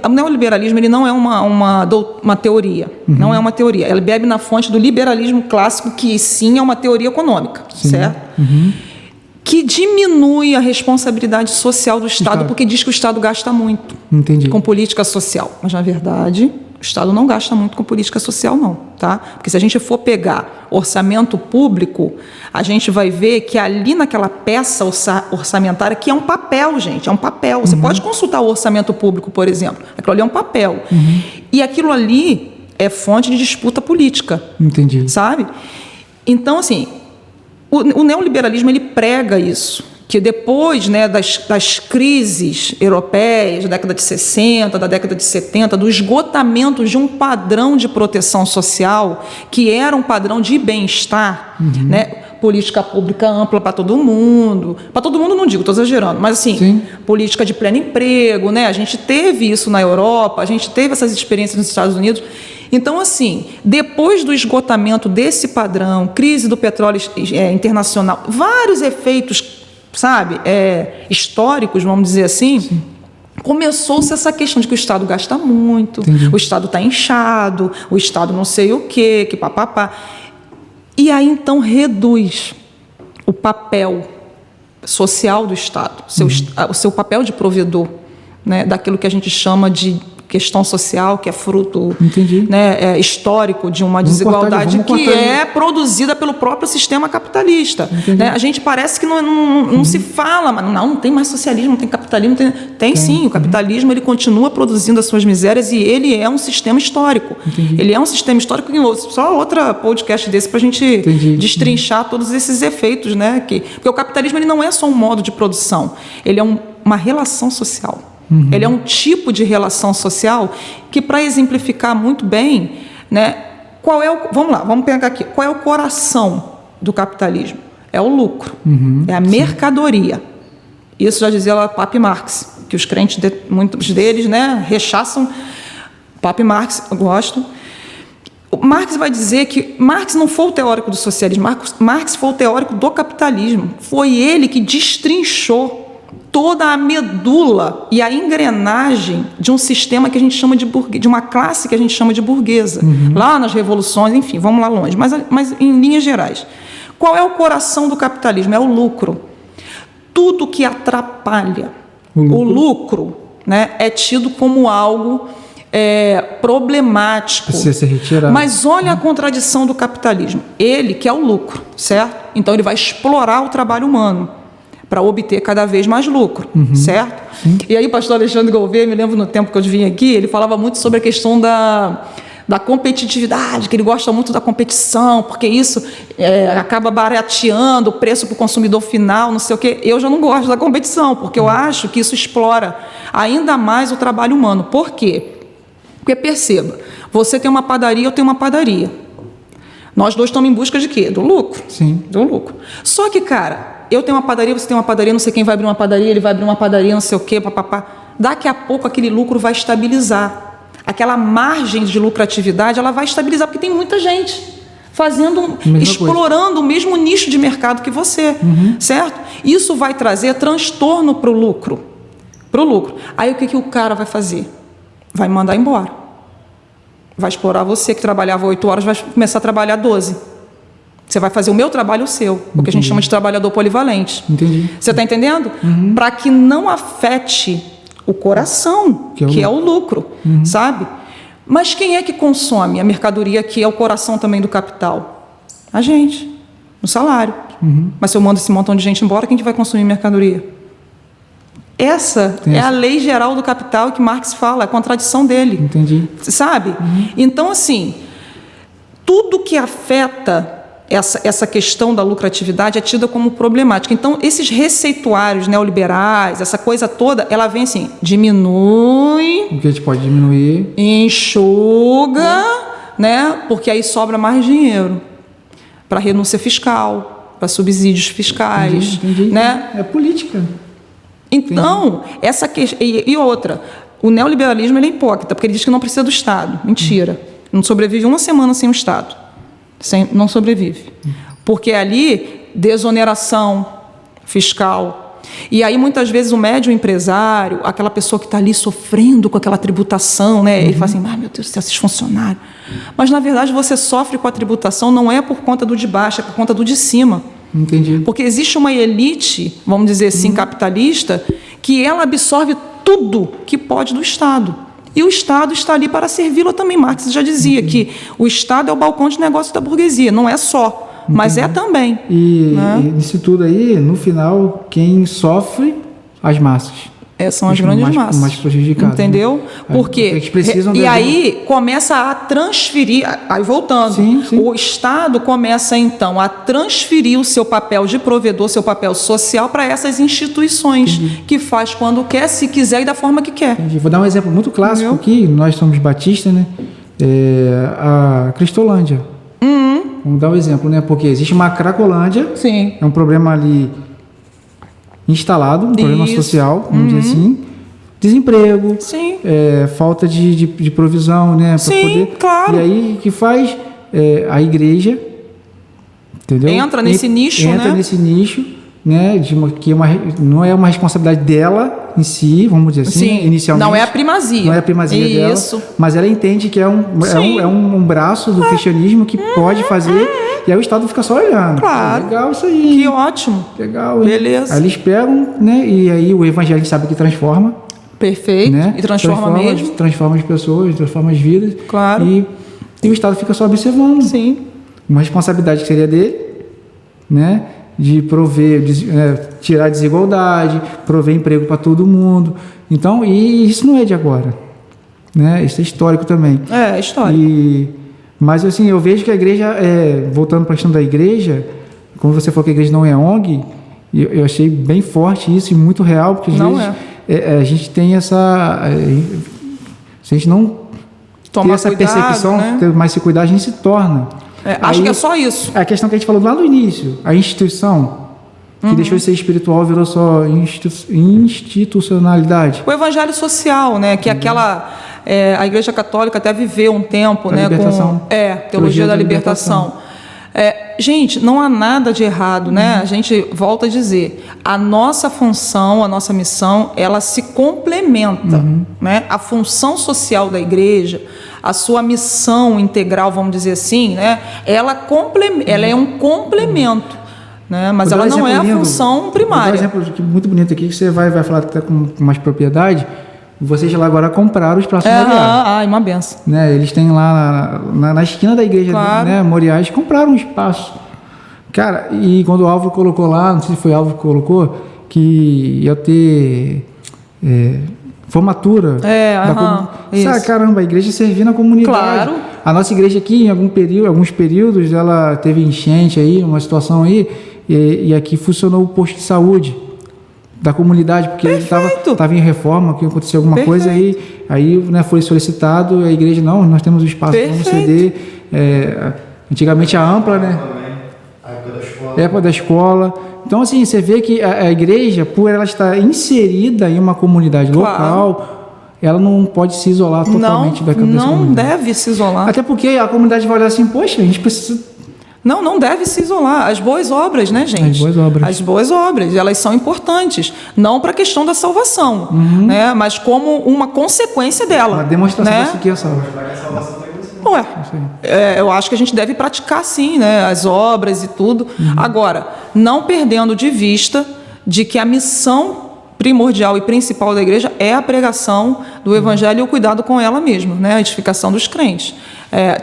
o neoliberalismo ele não é uma teoria, não é uma teoria. Ele bebe na fonte do liberalismo clássico, que sim é uma teoria econômica, certo? Que diminui a responsabilidade social do Estado, porque diz que o Estado gasta muito com política social. Mas, na verdade, o Estado não gasta muito com política social, não. Tá? Porque se a gente for pegar orçamento público, a gente vai ver que ali naquela peça orçamentária, que é um papel, gente, é um papel. Você pode consultar o orçamento público, por exemplo. Aquilo ali é um papel. E aquilo ali é fonte de disputa política. Entendi. Sabe? Então, assim... O neoliberalismo ele prega isso, que depois, né, das crises europeias, da década de 60, da década de 70, do esgotamento de um padrão de proteção social, que era um padrão de bem-estar, né, política pública ampla para todo mundo não digo, estou exagerando, mas assim, política de pleno emprego, né, a gente teve isso na Europa, a gente teve essas experiências nos Estados Unidos. Então, assim, depois do esgotamento desse padrão, crise do petróleo internacional, vários efeitos, sabe, históricos, vamos dizer assim, começou-se essa questão de que o Estado gasta muito, o Estado está inchado, o Estado não sei o quê, que papapá. E aí, então, reduz o papel social do Estado, o seu papel de provedor, né, daquilo que a gente chama de questão social, que é fruto, né, histórico de uma desigualdade que é produzida pelo próprio sistema capitalista. Né? A gente parece que não se fala, mas não tem mais socialismo, não tem capitalismo. Tem sim, o capitalismo ele continua produzindo as suas misérias e ele é um sistema histórico. Ele é um sistema histórico, só outra podcast desse para a gente destrinchar todos esses efeitos. Né? Porque o capitalismo ele não é só um modo de produção, ele é uma relação social. Ele é um tipo de relação social que, para exemplificar muito bem, né, vamos pegar aqui, qual é o coração do capitalismo? É o lucro, é a mercadoria. Isso já dizia lá Papi Marx, que os crentes, muitos deles, né, rechaçam. Papi Marx, eu gosto. Marx vai dizer que Marx não foi o teórico do socialismo, Marx foi o teórico do capitalismo. Foi ele que destrinchou toda a medula e a engrenagem de um sistema que a gente chama de uma classe que a gente chama de burguesa. Lá nas revoluções, enfim, vamos lá longe, mas em linhas gerais. Qual é o coração do capitalismo? É o lucro. Tudo que atrapalha o lucro né, é tido como algo problemático. Precisa ser retirado. Mas olha a contradição do capitalismo. Ele quer o lucro, certo? Então ele vai explorar o trabalho humano para obter cada vez mais lucro, certo? Sim. E aí o pastor Alexandre Gouveia, me lembro no tempo que eu vim aqui, ele falava muito sobre a questão da competitividade, que ele gosta muito da competição, porque isso acaba barateando o preço para o consumidor final, não sei o quê. Eu já não gosto da competição, porque eu acho que isso explora ainda mais o trabalho humano. Por quê? Porque perceba, você tem uma padaria, eu tenho uma padaria. Nós dois estamos em busca de quê? Do lucro. Sim. Do lucro. Só que, cara, eu tenho uma padaria, você tem uma padaria, não sei quem vai abrir uma padaria, ele vai abrir uma padaria, não sei o quê, papapá. Daqui a pouco aquele lucro vai estabilizar. Aquela margem de lucratividade, ela vai estabilizar, porque tem muita gente explorando o mesmo nicho de mercado que você, certo? Isso vai trazer transtorno para o lucro. Aí o que o cara vai fazer? Vai mandar embora. Vai explorar você, que trabalhava 8 horas, vai começar a trabalhar 12. Você vai fazer o meu trabalho, o seu. O que a gente chama de trabalhador polivalente. Entendi. Você está entendendo? Para que não afete o coração, que é o lucro, sabe? Mas quem é que consome a mercadoria, que é o coração também do capital? A gente, no salário. Mas se eu mando esse montão de gente embora, quem que vai consumir mercadoria? Essa é a lei geral do capital que Marx fala, a contradição dele. Entendi. Sabe? Então, assim, tudo que afeta essa questão da lucratividade é tida como problemática. Então, esses receituários neoliberais, essa coisa toda, ela vem assim, diminui... O que a gente pode diminuir? Enxuga, né? Porque aí sobra mais dinheiro para renúncia fiscal, para subsídios fiscais. Entendi. Né? É política. Então, essa questão... E outra, o neoliberalismo ele é hipócrita, porque ele diz que não precisa do Estado. Mentira. Não sobrevive uma semana sem o Estado. Não sobrevive. Porque ali, desoneração fiscal. E aí, muitas vezes, o médio empresário, aquela pessoa que está ali sofrendo com aquela tributação, né? Ele fala assim, meu Deus do céu, esses funcionários. Mas, na verdade, você sofre com a tributação não é por conta do de baixo, é por conta do de cima. Entendi. Porque existe uma elite, vamos dizer assim, capitalista, que ela absorve tudo que pode do Estado. E o Estado está ali para servi-la também. Marx já dizia que o Estado é o balcão de negócio da burguesia. Não é só, mas é também. E nisso tudo aí, no final, quem sofre? As massas. São as grandes massas. Mais prejudicadas. Entendeu? Né? Porque eles precisam e aí começa a transferir, aí voltando, sim. O Estado começa então a transferir o seu papel de provedor, seu papel social para essas instituições, que faz quando quer, se quiser e da forma que quer. Entendi. Vou dar um exemplo muito clássico aqui, nós somos batistas, né? A Cristolândia. Vamos dar um exemplo, né? Porque existe uma Cracolândia, Sim. É um problema ali instalado, um problema social, vamos dizer assim, desemprego, Sim. Falta de provisão, né, para poder. Claro. E aí que faz a igreja, entendeu? Entra nesse nicho, entra nesse nicho, né, que não é uma responsabilidade dela em si, vamos dizer assim, Sim. inicialmente. Não é a primazia. Não é a primazia Isso. dela, mas ela entende que é um braço do cristianismo que pode fazer, e aí o Estado fica só olhando. Claro. Legal isso aí. Que ótimo. Legal, hein? Beleza. Aí eles pegam, né? E aí o evangelho a gente sabe que transforma. Perfeito. Né? E transforma mesmo. Transforma as pessoas, transforma as vidas. Claro. E o Estado fica só observando. Sim. Uma responsabilidade que seria dele, né? De prover, tirar a desigualdade, prover emprego para todo mundo. Então, e isso não é de agora. Né? Isso é histórico também. É histórico. Mas assim, eu vejo que a igreja, voltando para a questão da igreja, como você falou que a igreja não é ONG, eu achei bem forte isso e muito real, porque às vezes a gente tem essa... se a gente não ter essa percepção, né? ter mais se cuidar, a gente se torna. Acho que é só isso. A questão que a gente falou lá no início, a instituição, que deixou de ser espiritual, virou só institucionalidade. O evangelho social, né? Que é aquela... a Igreja Católica até viveu um tempo, A né? libertação. Com teologia da libertação. Gente, não há nada de errado, né? A gente volta a dizer, a nossa função, a nossa missão, ela se complementa, né? A função social da igreja, a sua missão integral, vamos dizer assim, né? Ela é um complemento, né? Mas ela não é a função primária. Vou dar um exemplo muito bonito aqui, que você vai falar até com mais propriedade. vocês lá agora compraram o espaço Moriá. Ai, uma benção. Né? Eles têm lá na esquina da igreja, Claro. né, Moriá, eles compraram um espaço. Cara, e quando o Álvaro colocou lá, não sei se foi o Álvaro que colocou, que ia ter formatura. isso. Caramba, a igreja servir na comunidade. Claro. A nossa igreja aqui, em alguns períodos, ela teve enchente aí, uma situação aí, e aqui funcionou o posto de saúde da comunidade, porque ele estava em reforma, que aconteceu alguma coisa, aí né, foi solicitado, a igreja, não, nós temos o espaço, vamos ceder. Antigamente a Ampla, né? A época da escola. Então, assim, você vê que a igreja, por ela estar inserida em uma comunidade local, ela não pode se isolar totalmente da comunidade. Não deve se isolar. Até porque a comunidade vai olhar assim, poxa, a gente precisa... Não deve se isolar. As boas obras, né, gente? As boas obras. As boas obras, elas são importantes. Não para a questão da salvação, né? Mas como uma consequência dela. Uma demonstração né? disso que é salvo. Eu acho que a gente deve praticar, sim, né? As obras e tudo. Agora, não perdendo de vista de que a missão primordial e principal da igreja é a pregação do evangelho e o cuidado com ela mesma, né? A edificação dos crentes.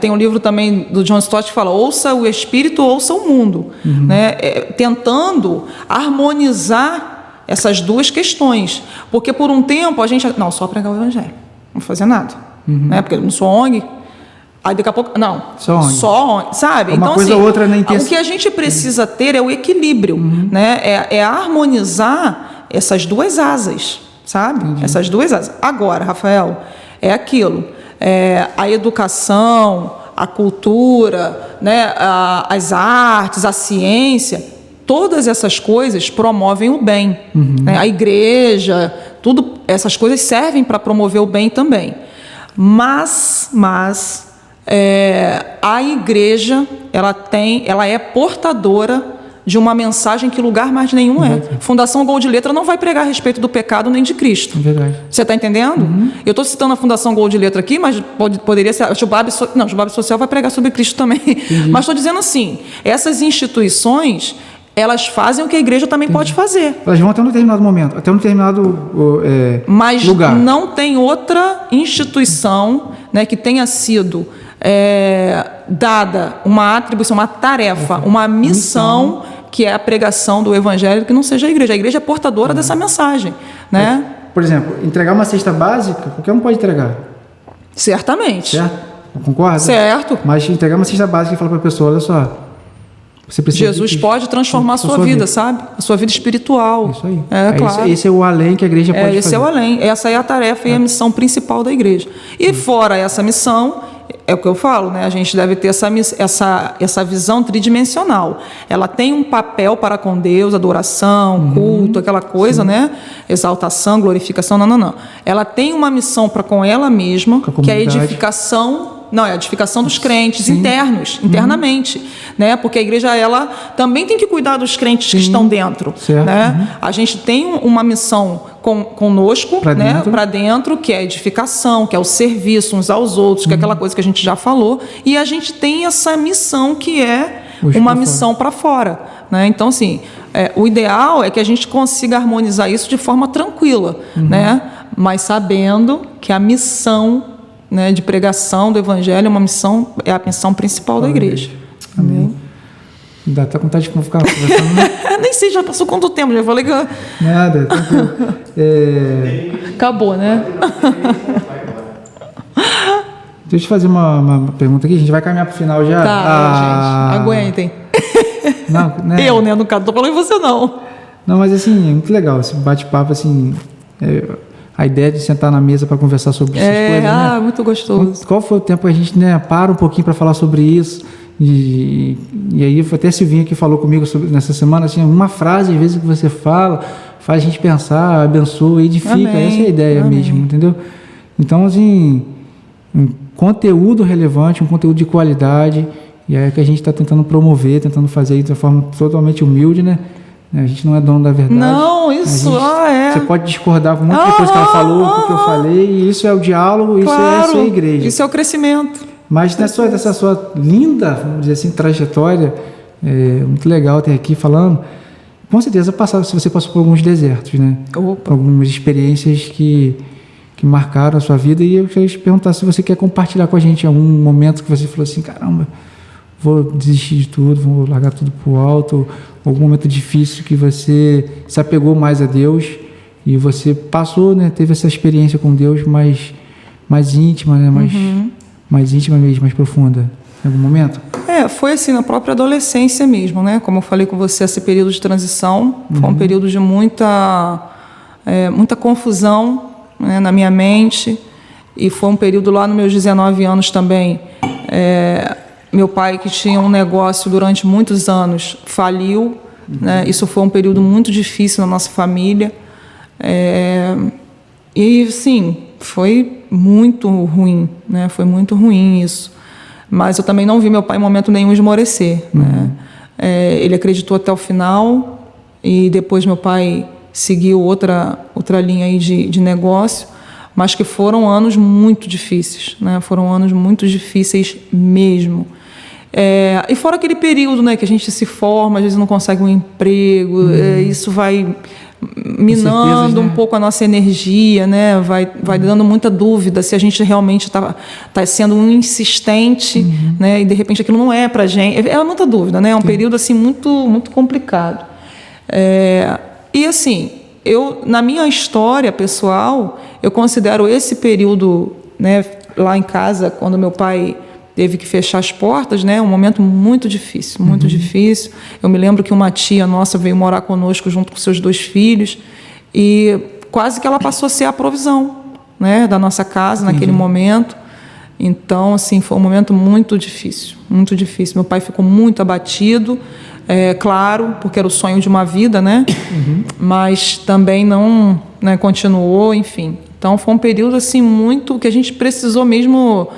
Tem um livro também do John Stott que fala: ouça o Espírito, ouça o mundo, né? Tentando harmonizar essas duas questões, porque por um tempo a gente só pregar o evangelho, não fazer nada, né? Porque eu não sou ONG. Aí daqui a pouco, só ONG, sabe? Uma então, coisa assim, ou outra, né? O que a gente precisa ter é o equilíbrio, né? É harmonizar essas duas asas, sabe? Entendi. Essas duas asas. Agora, Rafael, é aquilo. A educação, a cultura, né? As artes, a ciência, todas essas coisas promovem o bem. Né? A igreja, tudo, essas coisas servem para promover o bem também. Mas a igreja, ela é portadora de uma mensagem que lugar mais nenhum é. Fundação Gol de Letra não vai pregar a respeito do pecado nem de Cristo. É verdade. Você está entendendo? Eu estou citando a Fundação Gol de Letra aqui, mas poderia ser... Chubab Social vai pregar sobre Cristo também. Mas estou dizendo assim, essas instituições, elas fazem o que a igreja também pode fazer. Elas vão até um determinado momento, até um determinado mas lugar. Não tem outra instituição, né, que tenha sido dada uma atribuição, uma tarefa, uma missão, que é a pregação do evangelho, que não seja a igreja. A igreja é portadora dessa mensagem, né? Por exemplo, entregar uma cesta básica, qualquer um pode entregar. Certamente. Certo? Concorda? Certo. Mas entregar uma cesta básica e falar para a pessoa, olha só, você precisa... Jesus pode transformar a sua vida, sabe? A sua vida espiritual. Isso aí. Claro. Esse é o além que a igreja pode fazer. Esse é o além. Essa é a tarefa e a missão principal da igreja. E fora essa missão, é o que eu falo, né? A gente deve ter essa visão tridimensional. Ela tem um papel para com Deus, adoração, culto, aquela coisa, né? Exaltação, glorificação, não. Ela tem uma missão para com ela mesma, que é a edificação... Não, é a edificação dos crentes internamente, né? Porque a igreja, ela também tem que cuidar dos crentes que estão dentro, né? A gente tem uma missão conosco, né? Para dentro, que é a edificação, que é o serviço uns aos outros, que é aquela coisa que a gente já falou, e a gente tem essa missão que é uma missão para fora, né? Então, assim, o ideal é que a gente consiga harmonizar isso de forma tranquila, né? Mas sabendo que a missão, né, de pregação do evangelho é a missão principal da igreja. Amém. Dá até vontade de ficar conversando, né? Nem sei, já passou quanto tempo, já falei que... Nada, tranquilo. Acabou, né? Deixa eu te fazer uma pergunta aqui, a gente vai caminhar para o final já. Gente, aguentem. Não, né? Eu, né, no caso, não tô falando em você, não. Não, mas assim, é muito legal esse bate-papo, assim... A ideia de sentar na mesa para conversar sobre essas coisas, né? Muito gostoso. Qual foi o tempo que a gente, né, para um pouquinho para falar sobre isso? E aí foi até a Silvinha que falou comigo nessa semana, assim, uma frase, às vezes, que você fala, faz a gente pensar, abençoa, edifica. Amém. Essa é a ideia mesmo, entendeu? Então, assim, um conteúdo relevante, um conteúdo de qualidade, e é que a gente está tentando promover, tentando fazer isso de forma totalmente humilde, né? A gente não é dono da verdade. Não, isso Você pode discordar com muita coisa que ela falou, com o que eu falei, e isso é o diálogo, isso é a sua igreja. Isso é o crescimento. Mas dessa sua linda, vamos dizer assim, trajetória, muito legal ter aqui falando, com certeza se você passou por alguns desertos, né? Opa. Algumas experiências que que marcaram a sua vida, e eu queria te perguntar se você quer compartilhar com a gente algum momento que você falou assim, caramba, vou desistir de tudo, vou largar tudo pro alto, algum momento difícil que você se apegou mais a Deus e você passou, né, teve essa experiência com Deus mais íntima, né, mais íntima mesmo, mais profunda, em algum momento? Foi assim, na própria adolescência mesmo, né? Como eu falei com você, esse período de transição foi um período de muita confusão, né, na minha mente, e foi um período lá nos meus 19 anos também. Meu pai, que tinha um negócio durante muitos anos, faliu, né? Isso foi um período muito difícil na nossa família, e sim, foi muito ruim, né? Foi muito ruim isso. Mas eu também não vi meu pai em momento nenhum esmorecer, né? Ele acreditou até o final, e depois meu pai seguiu outra linha aí de negócio, mas que foram anos muito difíceis, né? Foram anos muito difíceis mesmo. E fora aquele período, né, que a gente se forma, às vezes não consegue um emprego, isso vai minando um pouco a nossa energia, né? Vai dando muita dúvida se a gente realmente está sendo um insistente, né? E de repente aquilo não é para a gente. É muita dúvida, né? É um período assim muito, muito complicado. E assim, na minha história pessoal, eu considero esse período, né, lá em casa, quando meu pai teve que fechar as portas, né, um momento muito difícil, muito difícil. Eu me lembro que uma tia nossa veio morar conosco junto com seus 2 filhos, e quase que ela passou a ser a provisão, né, da nossa casa naquele momento. Então, assim, foi um momento muito difícil, muito difícil. Meu pai ficou muito abatido, claro, porque era o sonho de uma vida, né? Mas também não, né, continuou, enfim. Então, foi um período assim muito que a gente precisou mesmo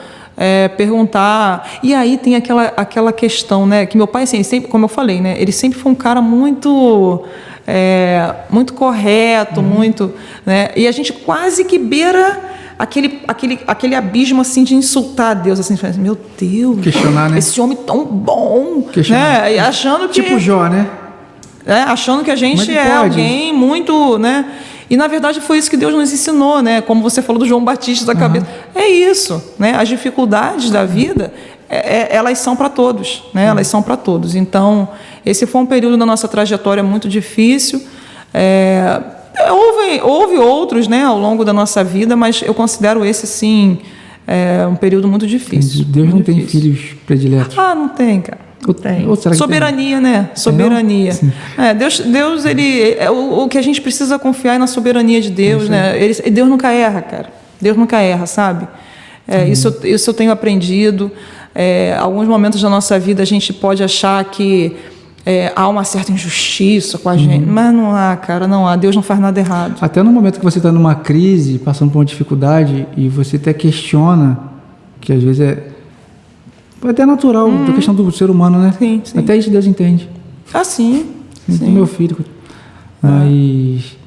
perguntar. E aí tem aquela questão, né, que meu pai, assim, sempre, como eu falei, né, ele sempre foi um cara muito muito correto, muito, né, e a gente quase que beira aquele abismo assim de insultar a Deus, assim, meu Deus, questionar, né? Esse homem tão bom, questionar, né? E achando que tipo Jó, né? Achando que a gente alguém muito, né? E na verdade foi isso que Deus nos ensinou, né? Como você falou do João Batista da cabeça, é isso, né? As dificuldades da vida, elas são para todos, né? Elas são para todos. Então esse foi um período da nossa trajetória muito difícil. Houve outros, né, ao longo da nossa vida, mas eu considero esse, sim, um período muito difícil. Deus muito não difícil. Tem filhos prediletos? Não tem, cara. Não tem. Soberania, tem? Né? Soberania. Deus, ele, o que a gente precisa confiar é na soberania de Deus, né? Deus nunca erra, cara. Deus nunca erra, sabe? Isso eu tenho aprendido. Alguns momentos da nossa vida a gente pode achar que há uma certa injustiça com a gente, mas não há, cara, não há. Deus não faz nada errado. Até no momento que você está numa crise, passando por uma dificuldade, e você até questiona, que às vezes é até natural, a questão do ser humano, né? Sim. Até isso Deus entende. Sim. Meu filho. Mas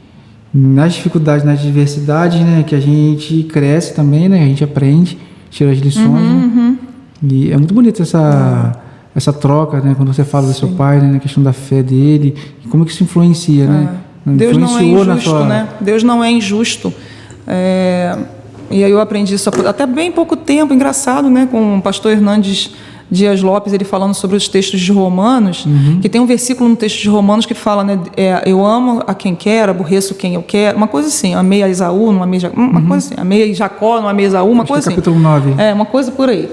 nas dificuldades, nas adversidades, né, que a gente cresce também, né? A gente aprende, tira as lições, né? E é muito bonito essa troca, né? Quando você fala do seu pai, né? Na questão da fé dele, e como que isso influencia, né? Deus não é injusto, né? Deus não é injusto. E aí eu aprendi isso até bem pouco tempo, engraçado, né? Com o pastor Hernandes Dias Lopes, ele falando sobre os textos de Romanos, que tem um versículo no texto de Romanos que fala, né? Eu amo a quem quero, aborreço quem eu quero, uma coisa assim, amei a Esaú, não amei Jacó, uma coisa assim, amei Jacó, não amei Esaú, uma coisa assim. Capítulo 9. Uma coisa por aí.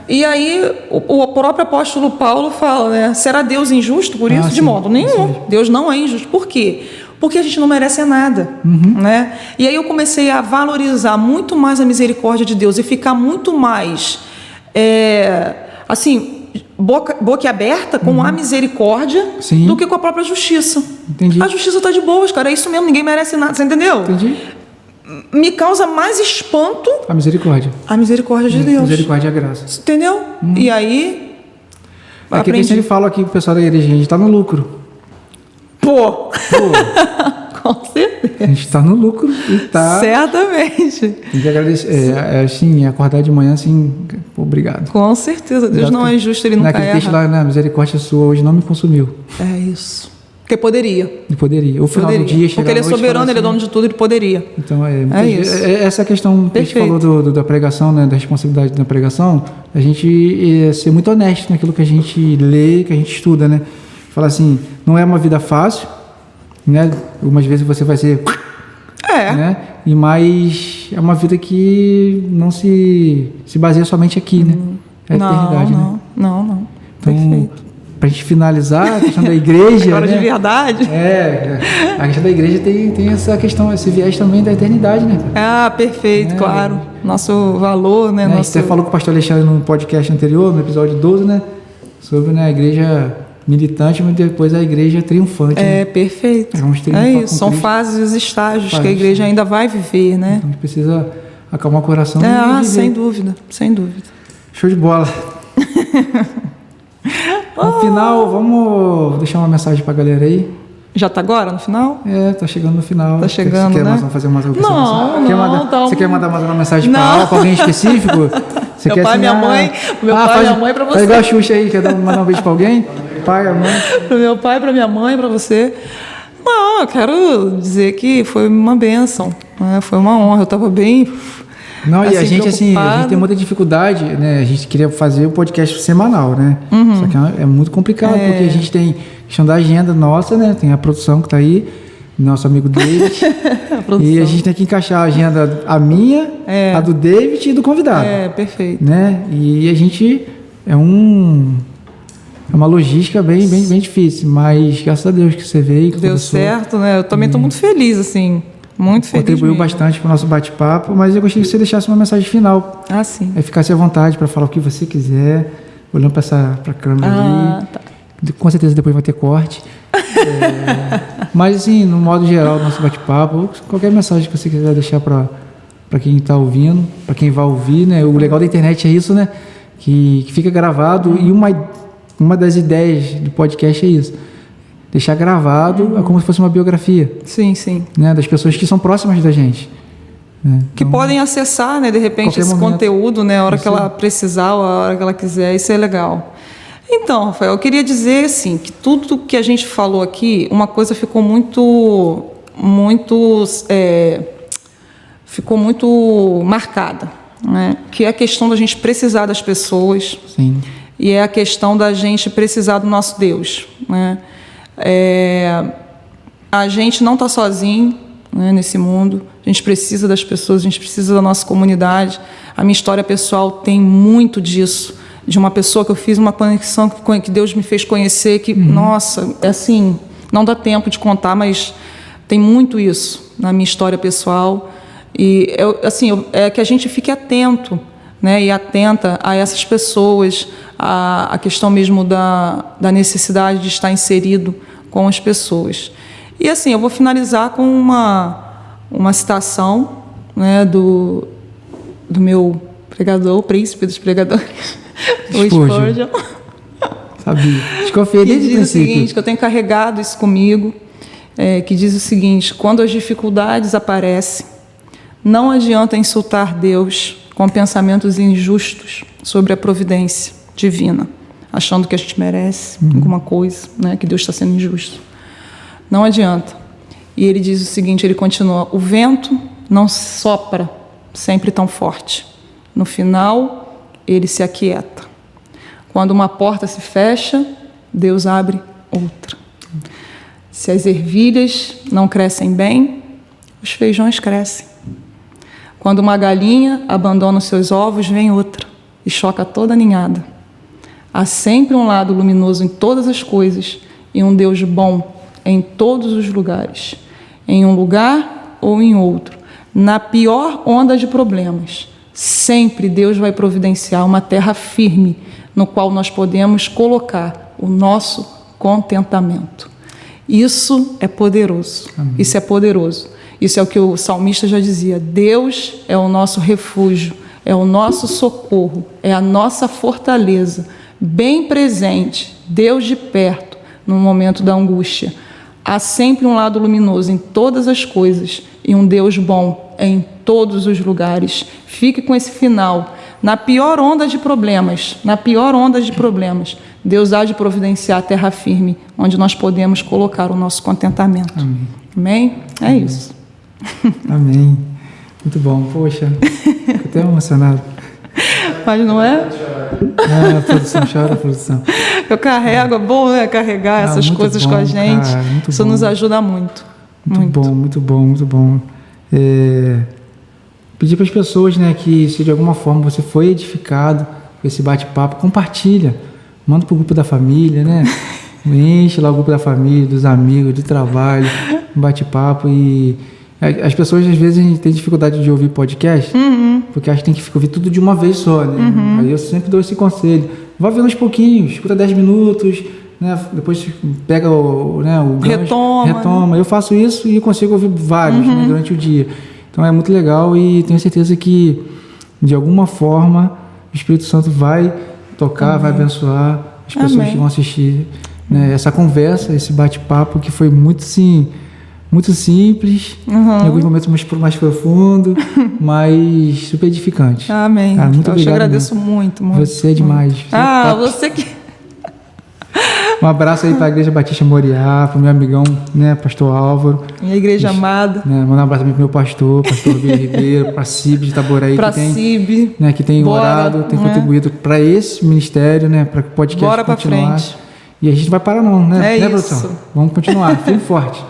E aí o próprio apóstolo Paulo fala, né? Será Deus injusto por isso? De modo nenhum. Deus não é injusto. Por quê? Porque a gente não merece nada, né? E aí eu comecei a valorizar muito mais a misericórdia de Deus e ficar muito mais assim, boca aberta com a misericórdia do que com a própria justiça. Entendi. A justiça está de boas, cara, é isso mesmo, ninguém merece nada, você entendeu? Entendi. Me causa mais espanto a misericórdia. A misericórdia de Deus. A misericórdia e a graça. Entendeu? E aí aqui eu sempre falo aqui pro pessoal da igreja, a gente está no lucro. Pô. Com certeza. A gente está no lucro e tá. Certamente. Tem que agradecer. Assim, acordar de manhã assim, obrigado. Com certeza. Deus não é injusto, ele nunca erra. Naquele texto lá, na misericórdia sua hoje não me consumiu. É isso. Porque poderia. Ele poderia. O final do dia chegar porque ele é à noite e soberano, falar ele é dono de tudo, ele poderia. Então, isso. Essa questão que a gente Perfeito. falou da pregação, né, da responsabilidade da pregação, a gente ser muito honesto naquilo que a gente lê, que a gente estuda, né? Falar assim, não é uma vida fácil, né? Algumas vezes você vai ser... Né? Mas é uma vida que não se baseia somente aqui, né? É a eternidade, né? Não. Então, Perfeito. pra gente finalizar, a questão da igreja... Agora né? de verdade. A questão da igreja tem essa questão, esse viés também da eternidade, né? Ah, perfeito, claro. Nosso valor, né? Né? Você falou com o pastor Alexandre no podcast anterior, no episódio 12, né? Sobre, né, a igreja militante, mas depois a igreja triunfante. Né? Perfeito. Vamos triunfar É com isso, são Cristo. fases e os estágios que a igreja ainda vai viver, né? Então a gente precisa acalmar o coração e viver. Sem dúvida, sem dúvida. Show de bola. No final, vamos deixar uma mensagem pra galera aí. Já tá agora, no final? Tá chegando no final. Tá chegando, você quer né? fazer mais alguma Não, Você quer mandar mais uma mensagem Não. pra alguém específico? Você Meu quer pai, minha mãe, meu pai, minha mãe pra você. Faz igual a Xuxa aí, quer mandar um beijo pra alguém? Pai, a mãe. Pro meu pai, pra minha mãe, pra você. Não, eu quero dizer que foi uma bênção, né? Foi uma honra. Eu tava bem... Não, e a gente preocupada. tem muita dificuldade, né? A gente queria fazer o podcast semanal, né? Só que é muito complicado, porque a gente tem questão da agenda nossa, né? Tem a produção que tá aí, nosso amigo David. E a gente tem que encaixar a agenda, a minha, a do David e do convidado. Perfeito. Né? E a gente é uma logística bem difícil, mas graças a Deus que você veio, que Deu conversou, certo, né? Eu também tô muito feliz, assim. Muito feliz contribuiu mesmo. bastante para o nosso bate-papo, mas eu gostaria que você deixasse uma mensagem final. Sim. Aí ficasse à vontade para falar o que você quiser, olhando para a câmera ali. Tá. Com certeza depois vai ter corte. Mas assim, no modo geral, nosso bate-papo, qualquer mensagem que você quiser deixar para quem está ouvindo, para quem vai ouvir, né? O legal da internet é isso, né? Que fica gravado e uma das ideias do podcast é isso. Deixar gravado é como se fosse uma biografia. Sim. Né? Das pessoas que são próximas da gente. Né? Que podem acessar, né, de repente, qualquer esse momento. conteúdo, né, a hora que ela precisar, a hora que ela quiser, isso é legal. Então, Rafael, eu queria dizer, assim, que tudo que a gente falou aqui, uma coisa ficou muito marcada, né, que é a questão da gente precisar das pessoas. Sim. E é a questão da gente precisar do nosso Deus, né? A gente não está sozinho, né, nesse mundo. A gente precisa das pessoas, a gente precisa da nossa comunidade. A minha história pessoal tem muito disso, de uma pessoa que eu fiz uma conexão que Deus me fez conhecer, que, nossa, assim, não dá tempo de contar, mas tem muito isso na minha história pessoal. E, é que a gente fique atento, né, e atenta a essas pessoas, a questão mesmo da necessidade de estar inserido com as pessoas. E assim, eu vou finalizar com uma citação, né, do meu pregador, o príncipe dos pregadores, o Spurgeon. Sabia. Desconfiei Que desde o diz o princípio. seguinte, que eu tenho carregado isso comigo, que diz o seguinte: quando as dificuldades aparecem, não adianta insultar Deus com pensamentos injustos sobre a providência divina, achando que a gente merece alguma coisa, né, que Deus está sendo injusto. Não adianta. E ele diz o seguinte, ele continua: o vento não sopra sempre tão forte. No final, ele se aquieta. Quando uma porta se fecha, Deus abre outra. Se as ervilhas não crescem bem, os feijões crescem. Quando uma galinha abandona os seus ovos, vem outra e choca toda a ninhada. Há sempre um lado luminoso em todas as coisas e um Deus bom em todos os lugares, em um lugar ou em outro. Na pior onda de problemas, sempre Deus vai providenciar uma terra firme no qual nós podemos colocar o nosso contentamento. Isso é poderoso. Amém. Isso é poderoso. Isso é o que o salmista já dizia: Deus é o nosso refúgio, é o nosso socorro, é a nossa fortaleza, bem presente, Deus de perto, no momento da angústia. Há sempre um lado luminoso em todas as coisas e um Deus bom em todos os lugares. Fique com esse final. na pior onda de problemas, Deus há de providenciar a terra firme, onde nós podemos colocar o nosso contentamento. Amém? É isso. Amém. Muito bom. Poxa, fico até emocionado. Mas não é? A produção, chora a produção. Eu carrego, é bom, né? Carregar essas coisas bom, com a gente. Cara, isso bom. nos ajuda muito. Muito bom. Pedir para as pessoas, né, que se de alguma forma você foi edificado com esse bate-papo, compartilha. Manda para o grupo da família, né? Enche lá o grupo da família, dos amigos, do trabalho, um bate-papo. E as pessoas às vezes têm dificuldade de ouvir podcast, porque acham que tem que ouvir tudo de uma vez só, né? Aí eu sempre dou esse conselho. Vai vendo aos pouquinhos, escuta 10 minutos, né? Depois pega o gancho, retoma. Eu faço isso e eu consigo ouvir vários, né, durante o dia. Então é muito legal e tenho certeza que de alguma forma o Espírito Santo vai tocar, vai abençoar as pessoas que vão assistir, né, essa conversa, esse bate-papo que foi muito simples, em alguns momentos mais profundo, mas super edificante. Amém. Cara, muito obrigado. Eu te agradeço muito. Você é demais. Você que... Um abraço aí para a Igreja Batista Moriá, para o meu amigão, né, pastor Álvaro. Minha igreja amada. Né, mandar um abraço também para o meu pastor Bia Ribeiro, para a CIB de Itaboraí, que tem orado, tem contribuído para esse ministério, né, para que o podcast Bora continuar. Pra frente. E a gente vai parar não, né? É produção? isso. Vamos continuar, firme e forte.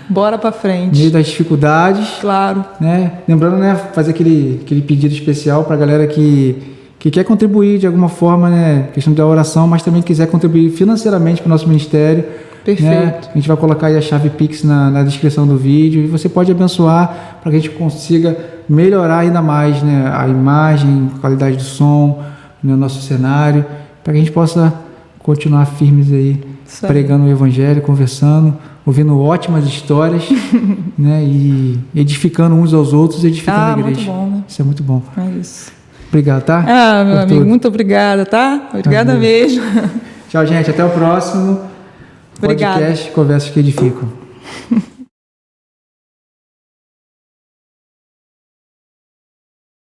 Bora para frente. No meio das dificuldades. Claro. Né? Lembrando, né, fazer aquele pedido especial para a galera que quer contribuir de alguma forma, né, questão da oração, mas também quiser contribuir financeiramente para o nosso ministério. Perfeito. Né? A gente vai colocar aí a chave Pix na descrição do vídeo e você pode abençoar para que a gente consiga melhorar ainda mais, né, a imagem, a qualidade do som, né, o nosso cenário, para que a gente possa continuar firmes aí, pregando o Evangelho, conversando, ouvindo ótimas histórias, né, e edificando uns aos outros, edificando a igreja. Muito bom, né? Isso é muito bom. É isso. Obrigado, tá? Meu amigo, muito obrigada, tá? Obrigada mesmo. Tchau, gente. Até o próximo podcast Conversas que Edificam.